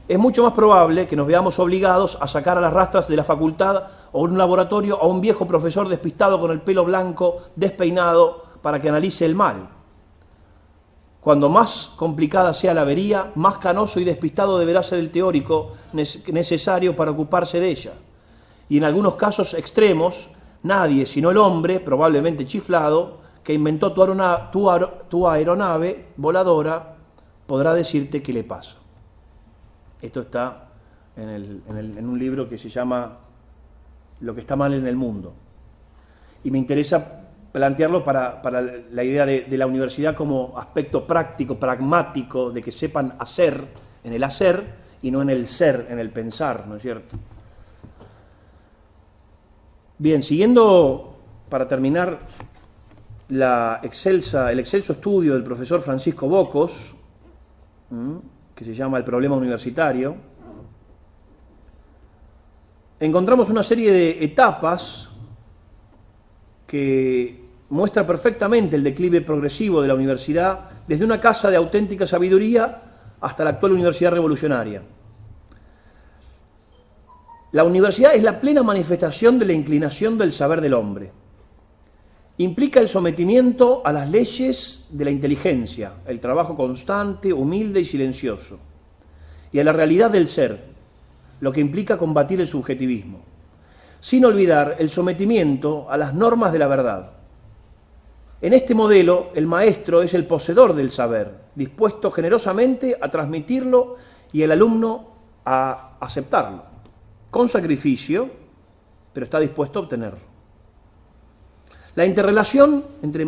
Speaker 2: es mucho más probable que nos veamos obligados a sacar a las rastras de la facultad o un laboratorio a un viejo profesor despistado con el pelo blanco, despeinado, para que analice el mal. Cuando más complicada sea la avería, más canoso y despistado deberá ser el teórico necesario para ocuparse de ella. Y en algunos casos extremos, nadie sino el hombre, probablemente chiflado, que inventó tu aeronave voladora, podrá decirte qué le pasa. Esto está en un libro que se llama Lo que está mal en el mundo. Y me interesa plantearlo para la idea de la universidad como aspecto práctico, pragmático, de que sepan hacer en el hacer y no en el ser, en el pensar, ¿no es cierto? Bien, siguiendo, para terminar, el excelso estudio del profesor Francisco Bocos, que se llama El problema universitario, encontramos una serie de etapas que muestra perfectamente el declive progresivo de la universidad desde una casa de auténtica sabiduría hasta la actual universidad revolucionaria. La universidad es la plena manifestación de la inclinación del saber del hombre. Implica el sometimiento a las leyes de la inteligencia, el trabajo constante, humilde y silencioso, y a la realidad del ser, lo que implica combatir el subjetivismo, sin olvidar el sometimiento a las normas de la verdad. En este modelo, el maestro es el poseedor del saber, dispuesto generosamente a transmitirlo y el alumno a aceptarlo, con sacrificio, pero está dispuesto a obtenerlo. La interrelación entre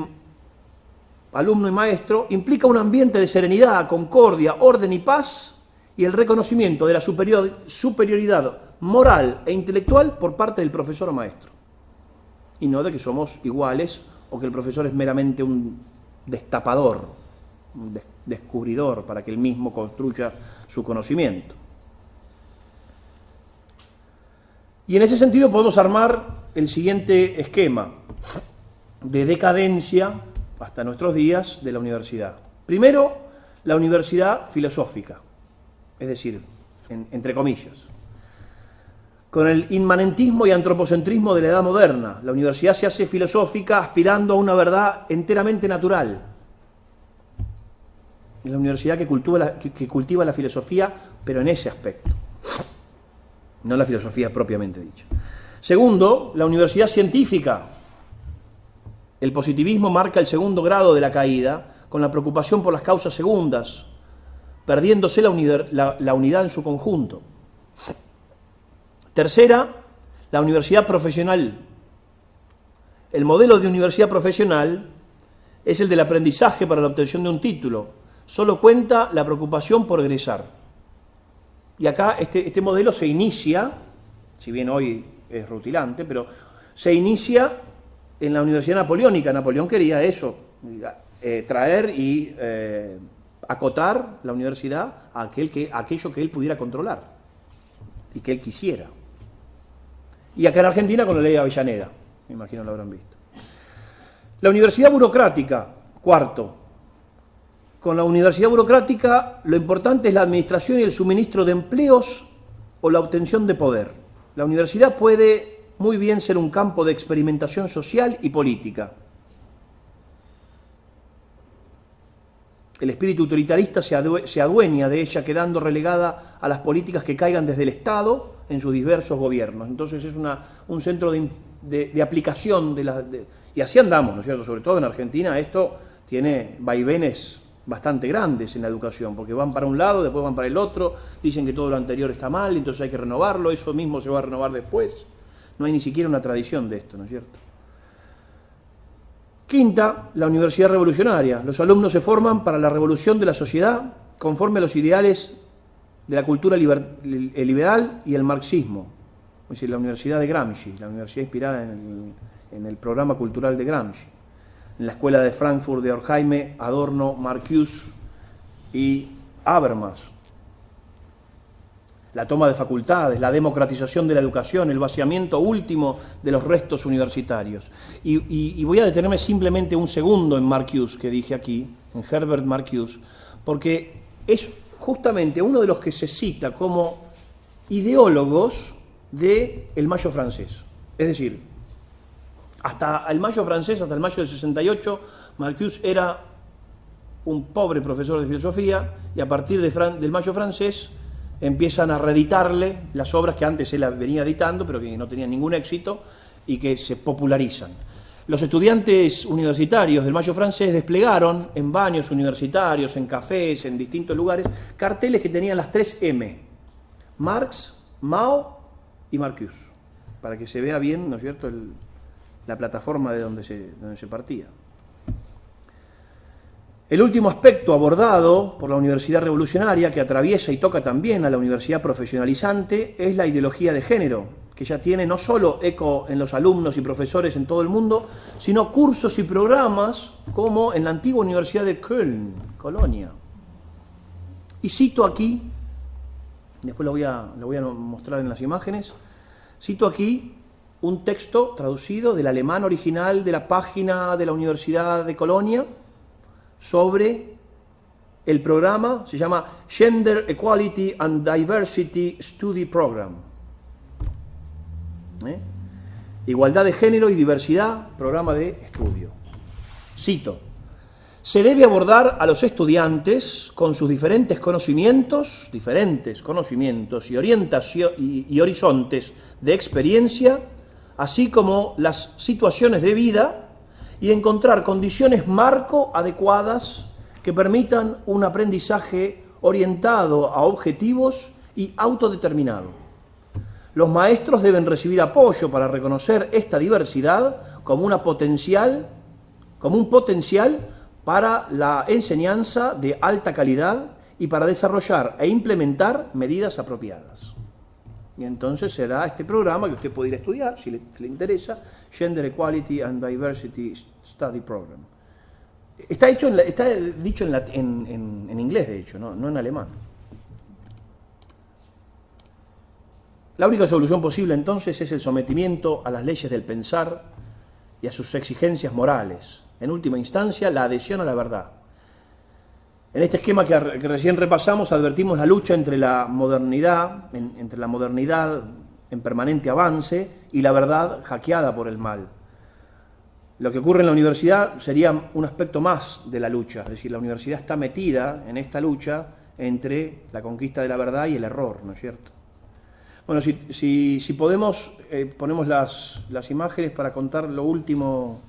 Speaker 2: alumno y maestro implica un ambiente de serenidad, concordia, orden y paz, y el reconocimiento de la superioridad moral e intelectual por parte del profesor o maestro, y no de que somos iguales o que el profesor es meramente un destapador, un descubridor para que él mismo construya su conocimiento. Y en ese sentido podemos armar el siguiente esquema de decadencia hasta nuestros días de la universidad. Primero, la universidad filosófica, es decir, entre comillas. Con el inmanentismo y antropocentrismo de la edad moderna, la universidad se hace filosófica aspirando a una verdad enteramente natural. Es la universidad que cultiva la filosofía, pero en ese aspecto, no la filosofía propiamente dicha. Segundo, la universidad científica. El positivismo marca el segundo grado de la caída, con la preocupación por las causas segundas, perdiéndose la unidad en su conjunto. Tercera, la universidad profesional. El modelo de universidad profesional es el del aprendizaje para la obtención de un título. Solo cuenta la preocupación por egresar. Y acá este modelo se inicia, si bien hoy es rutilante, pero se inicia en la Universidad Napoleónica. Napoleón quería eso, traer y acotar la universidad a aquello que él pudiera controlar y que él quisiera. Y acá en Argentina con la ley de Avellaneda, me imagino lo habrán visto. La universidad burocrática, cuarto. Con la universidad burocrática lo importante es la administración y el suministro de empleos o la obtención de poder. La universidad puede muy bien ser un campo de experimentación social y política. El espíritu utilitarista se adueña de ella, quedando relegada a las políticas que caigan desde el Estado en sus diversos gobiernos. Entonces es un centro de aplicación y así andamos, ¿no es cierto? Sobre todo en Argentina esto tiene vaivenes bastante grandes en la educación, porque van para un lado, después van para el otro, dicen que todo lo anterior está mal, entonces hay que renovarlo, eso mismo se va a renovar después. No hay ni siquiera una tradición de esto, ¿no es cierto? Quinta, la universidad revolucionaria. Los alumnos se forman para la revolución de la sociedad conforme a los ideales de la cultura liberal y el marxismo. Es decir, la Universidad de Gramsci, la universidad inspirada en el programa cultural de Gramsci. En la escuela de Frankfurt de Horkheimer, Adorno, Marcuse y Habermas. La toma de facultades, la democratización de la educación, el vaciamiento último de los restos universitarios. Y voy a detenerme simplemente un segundo en Marcuse, que dije aquí, en Herbert Marcuse, porque es justamente uno de los que se cita como ideólogos del Mayo francés. Es decir, hasta el Mayo francés, hasta el Mayo del 68, Marcuse era un pobre profesor de filosofía y a partir del Mayo francés empiezan a reeditarle las obras que antes él venía editando, pero que no tenían ningún éxito y que se popularizan. Los estudiantes universitarios del Mayo francés desplegaron en baños universitarios, en cafés, en distintos lugares, carteles que tenían las 3 M, Marx, Mao y Marcuse, para que se vea bien, ¿no es cierto?, la plataforma de donde se partía. El último aspecto abordado por la universidad revolucionaria, que atraviesa y toca también a la universidad profesionalizante, es la ideología de género, que ya tiene no solo eco en los alumnos y profesores en todo el mundo, sino cursos y programas como en la antigua Universidad de Köln, Colonia. Y cito aquí, después lo voy a mostrar en las imágenes, cito aquí un texto traducido del alemán original de la página de la Universidad de Colonia, sobre el programa, se llama Gender Equality and Diversity Study Program. Igualdad de género y diversidad, programa de estudio. Cito: se debe abordar a los estudiantes con sus diferentes conocimientos y orientación y horizontes de experiencia, así como las situaciones de vida, y encontrar condiciones marco adecuadas que permitan un aprendizaje orientado a objetivos y autodeterminado. Los maestros deben recibir apoyo para reconocer esta diversidad como un potencial para la enseñanza de alta calidad y para desarrollar e implementar medidas apropiadas. Y entonces será este programa que usted puede ir a estudiar, si le interesa, Gender Equality and Diversity Study Program. Está dicho en inglés, de hecho, no en alemán. La única solución posible entonces es el sometimiento a las leyes del pensar y a sus exigencias morales. En última instancia, la adhesión a la verdad. En este esquema que recién repasamos, advertimos la lucha entre la modernidad en permanente avance y la verdad hackeada por el mal. Lo que ocurre en la universidad sería un aspecto más de la lucha, es decir, la universidad está metida en esta lucha entre la conquista de la verdad y el error, ¿no es cierto? Bueno, si podemos, ponemos las imágenes para contar lo último.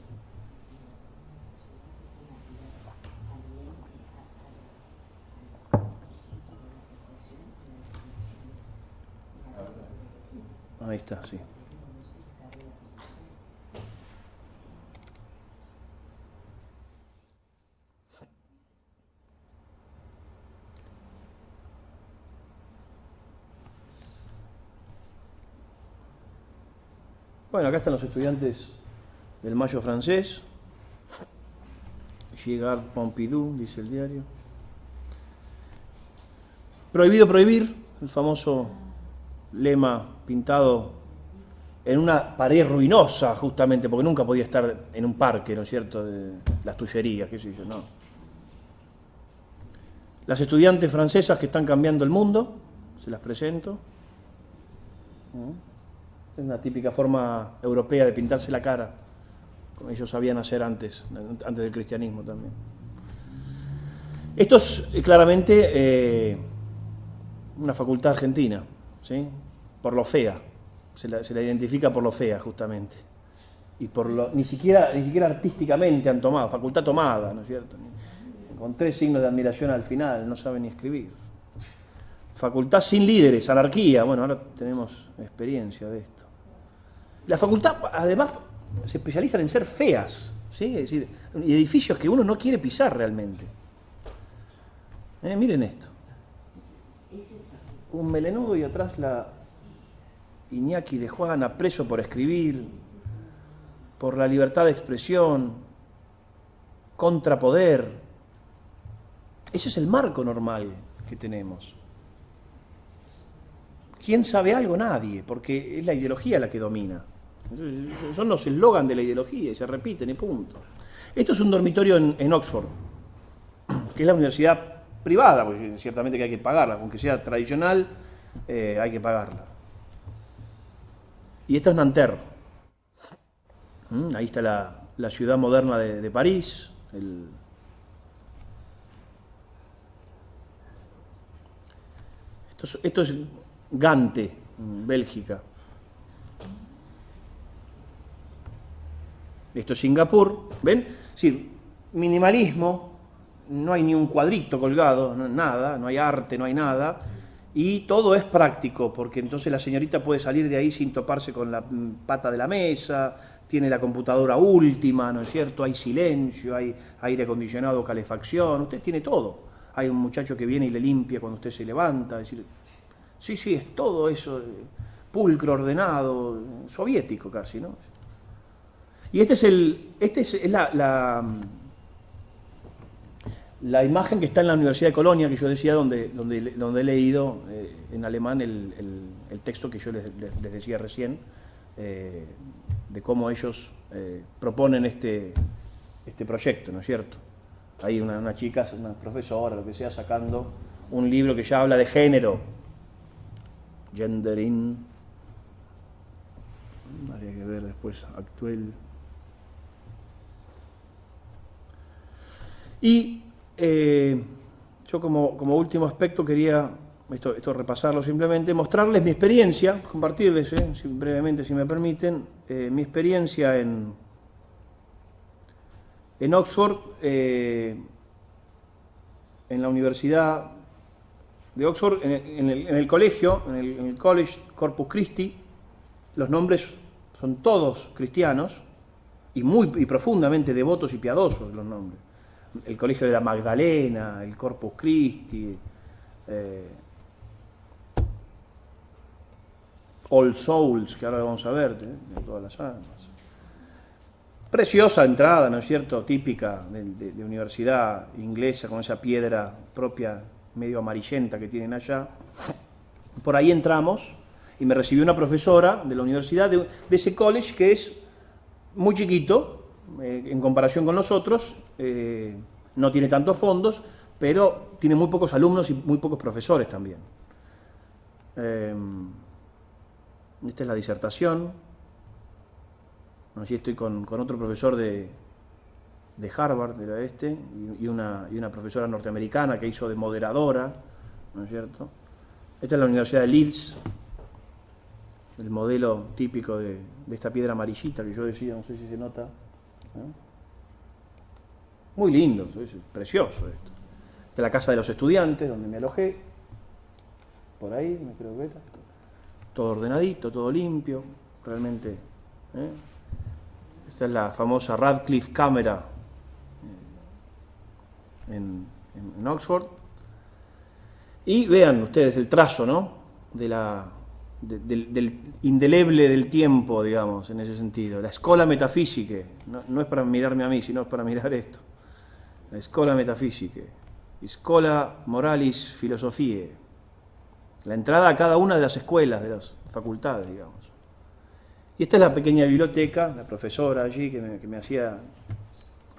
Speaker 2: Ahí está, sí. Bueno, acá están los estudiantes del Mayo francés. Girard Pompidou, dice el diario. Prohibido prohibir, el famoso lema pintado en una pared ruinosa, justamente, porque nunca podía estar en un parque, ¿no es cierto?, de las Tullerías, qué sé yo, no. Las estudiantes francesas que están cambiando el mundo, se las presento. Es una típica forma europea de pintarse la cara, como ellos sabían hacer antes del cristianismo también. Esto es claramente una facultad argentina, ¿sí? Por lo fea, se la identifica por lo fea justamente. Y por lo, ni siquiera artísticamente han tomado, facultad tomada, ¿no es cierto? Con 3 signos de admiración al final, no saben ni escribir. Facultad sin líderes, anarquía, bueno, ahora tenemos experiencia de esto. La facultad, además, se especializan en ser feas, ¿sí? Es decir, edificios que uno no quiere pisar realmente. Miren esto. Un melenudo y atrás la Iñaki de Juana, preso por escribir, por la libertad de expresión, contrapoder. Ese es el marco normal que tenemos. ¿Quién sabe algo? Nadie, porque es la ideología la que domina. Son los eslogans de la ideología y se repiten y punto. Esto es un dormitorio en Oxford, que es la universidad privada, porque ciertamente que hay que pagarla, aunque sea tradicional, hay que pagarla. Y esto es Nanterre. Ahí está la ciudad moderna de París. Esto es Gante, Bélgica. Esto es Singapur, ¿ven? Sí, minimalismo, no hay ni un cuadrito colgado, nada, no hay arte, no hay nada, y todo es práctico, porque entonces la señorita puede salir de ahí sin toparse con la pata de la mesa, tiene la computadora última, ¿no es cierto? Hay silencio, hay aire acondicionado, calefacción, usted tiene todo. Hay un muchacho que viene y le limpia cuando usted se levanta, es decir, sí, es todo eso, pulcro, ordenado, soviético casi, ¿no? Y esta es la imagen que está en la Universidad de Colonia, que yo decía, donde he leído en alemán el texto que yo les decía recién, de cómo ellos proponen este proyecto, ¿no es cierto? Hay una chica, una profesora, lo que sea, sacando un libro que ya habla de género, Gendering, habría que ver después, actual. Y yo como último aspecto quería, esto repasarlo simplemente, mostrarles mi experiencia, compartirles brevemente, si me permiten, mi experiencia en Oxford, en la Universidad de Oxford, en el colegio, en el College Corpus Christi. Los nombres son todos cristianos y profundamente devotos y piadosos los nombres. El Colegio de la Magdalena, el Corpus Christi, All Souls, que ahora vamos a ver, de todas las almas. Preciosa entrada, ¿no es cierto?, típica de universidad inglesa, con esa piedra propia, medio amarillenta que tienen allá. Por ahí entramos y me recibió una profesora de la universidad, de ese college que es muy chiquito, en comparación con los otros, no tiene tantos fondos, pero tiene muy pocos alumnos y muy pocos profesores también. Esta es la disertación. Allí estoy con otro profesor de Harvard, era y una profesora norteamericana que hizo de moderadora, ¿no es cierto? Esta es la Universidad de Leeds, el modelo típico de esta piedra amarillita que yo decía, no sé si se nota. Muy lindo, es precioso esto. Esta es la casa de los estudiantes, donde me alojé. Por ahí, me creo que está. Todo ordenadito, todo limpio, realmente. Esta es la famosa Radcliffe Cámara en Oxford. Y vean ustedes el trazo, ¿no?, de del indeleble del tiempo, digamos, en ese sentido. La Scuola Metafisiche, no es para mirarme a mí, sino para mirar esto. La Scuola Metafisiche, Scuola Moralis Philosophiae. La entrada a cada una de las escuelas, de las facultades, digamos. Y esta es la pequeña biblioteca, la profesora allí que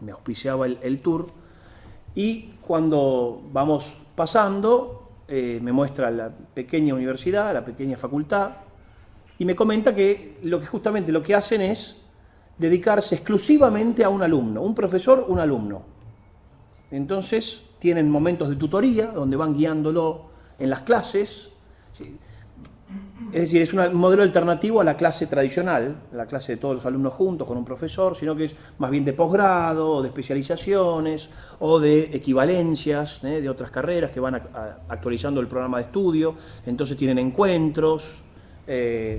Speaker 2: me auspiciaba el tour. Y cuando vamos pasando, me muestra la pequeña universidad, la pequeña facultad, y me comenta que justamente lo que hacen es dedicarse exclusivamente a un alumno, un profesor, un alumno. Entonces tienen momentos de tutoría donde van guiándolo en las clases. Es decir, es un modelo alternativo a la clase tradicional, la clase de todos los alumnos juntos con un profesor, sino que es más bien de posgrado, o de especializaciones, o de equivalencias de otras carreras que van actualizando el programa de estudio. Entonces tienen encuentros,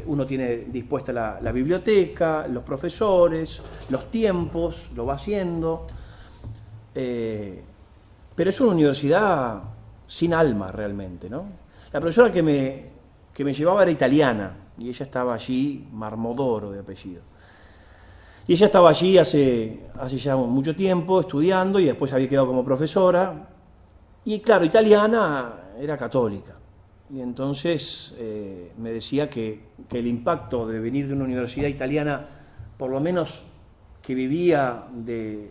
Speaker 2: uno tiene dispuesta la biblioteca, los profesores, los tiempos, lo va haciendo. Pero es una universidad sin alma realmente, ¿no? La profesora que me llevaba era italiana, y ella estaba allí, Marmodoro de apellido. Y ella estaba allí hace ya mucho tiempo estudiando, y después había quedado como profesora. Y claro, italiana era católica. Y entonces me decía que el impacto de venir de una universidad italiana, por lo menos que vivía de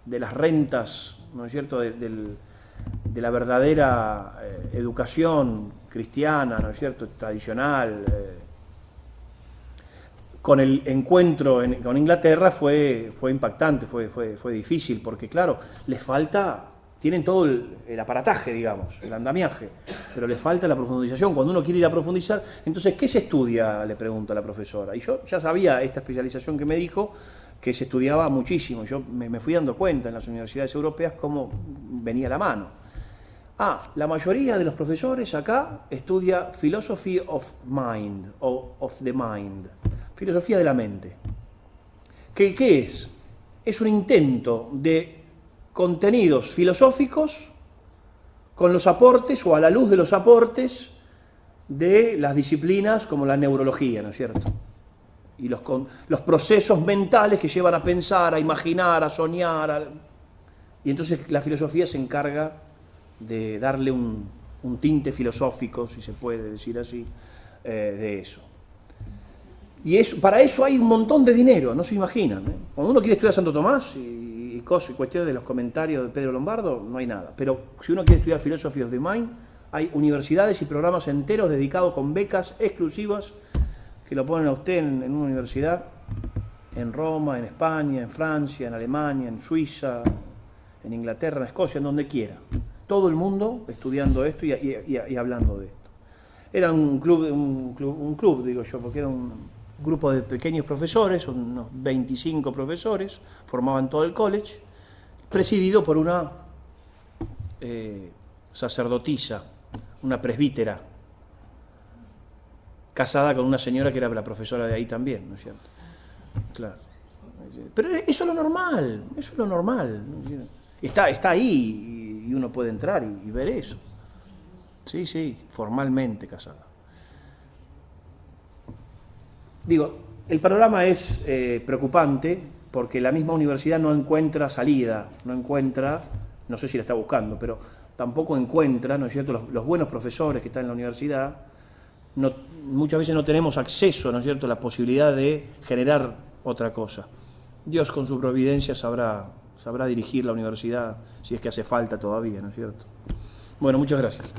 Speaker 2: las rentas, ¿no es cierto?, de la verdadera educación cristiana, ¿no es cierto?, tradicional, con el encuentro con Inglaterra fue impactante, fue difícil, porque claro, les falta, tienen todo el aparataje, digamos, el andamiaje, pero les falta la profundización. Cuando uno quiere ir a profundizar, entonces, ¿qué se estudia?, le pregunta a la profesora. Y yo ya sabía esta especialización que me dijo, que se estudiaba muchísimo. Yo me fui dando cuenta en las universidades europeas cómo venía la mano. La mayoría de los profesores acá estudia Philosophy of Mind, o of the Mind, filosofía de la mente. ¿Qué es? Es un intento de contenidos filosóficos con los aportes, o a la luz de los aportes, de las disciplinas como la neurología, ¿no es cierto? Y los procesos mentales que llevan a pensar, a imaginar, a soñar. Y entonces la filosofía se encarga de darle un tinte filosófico, si se puede decir así, de eso. Y para eso hay un montón de dinero, no se imaginan, ¿eh? Cuando uno quiere estudiar Santo Tomás y cuestiones de los comentarios de Pedro Lombardo, no hay nada. Pero si uno quiere estudiar Philosophy of the Mind, hay universidades y programas enteros dedicados con becas exclusivas que lo ponen a usted en una universidad, en Roma, en España, en Francia, en Alemania, en Suiza, en Inglaterra, en Escocia, en donde quiera. Todo el mundo estudiando esto y hablando de esto. Era un club, digo yo, porque era un grupo de pequeños profesores, unos 25 profesores, formaban todo el college, presidido por una sacerdotisa, una presbítera, casada con una señora que era la profesora de ahí también, ¿no es cierto? Claro. Pero eso es lo normal, Está ahí y uno puede entrar y ver eso. Sí, formalmente casada. Digo, el panorama es preocupante porque la misma universidad no encuentra salida, no sé si la está buscando, pero tampoco encuentra, ¿no es cierto?, los buenos profesores que están en la universidad. Muchas veces no tenemos acceso, ¿no es cierto?, a la posibilidad de generar otra cosa. Dios con su providencia sabrá dirigir la universidad si es que hace falta todavía, ¿no es cierto? Bueno, muchas gracias.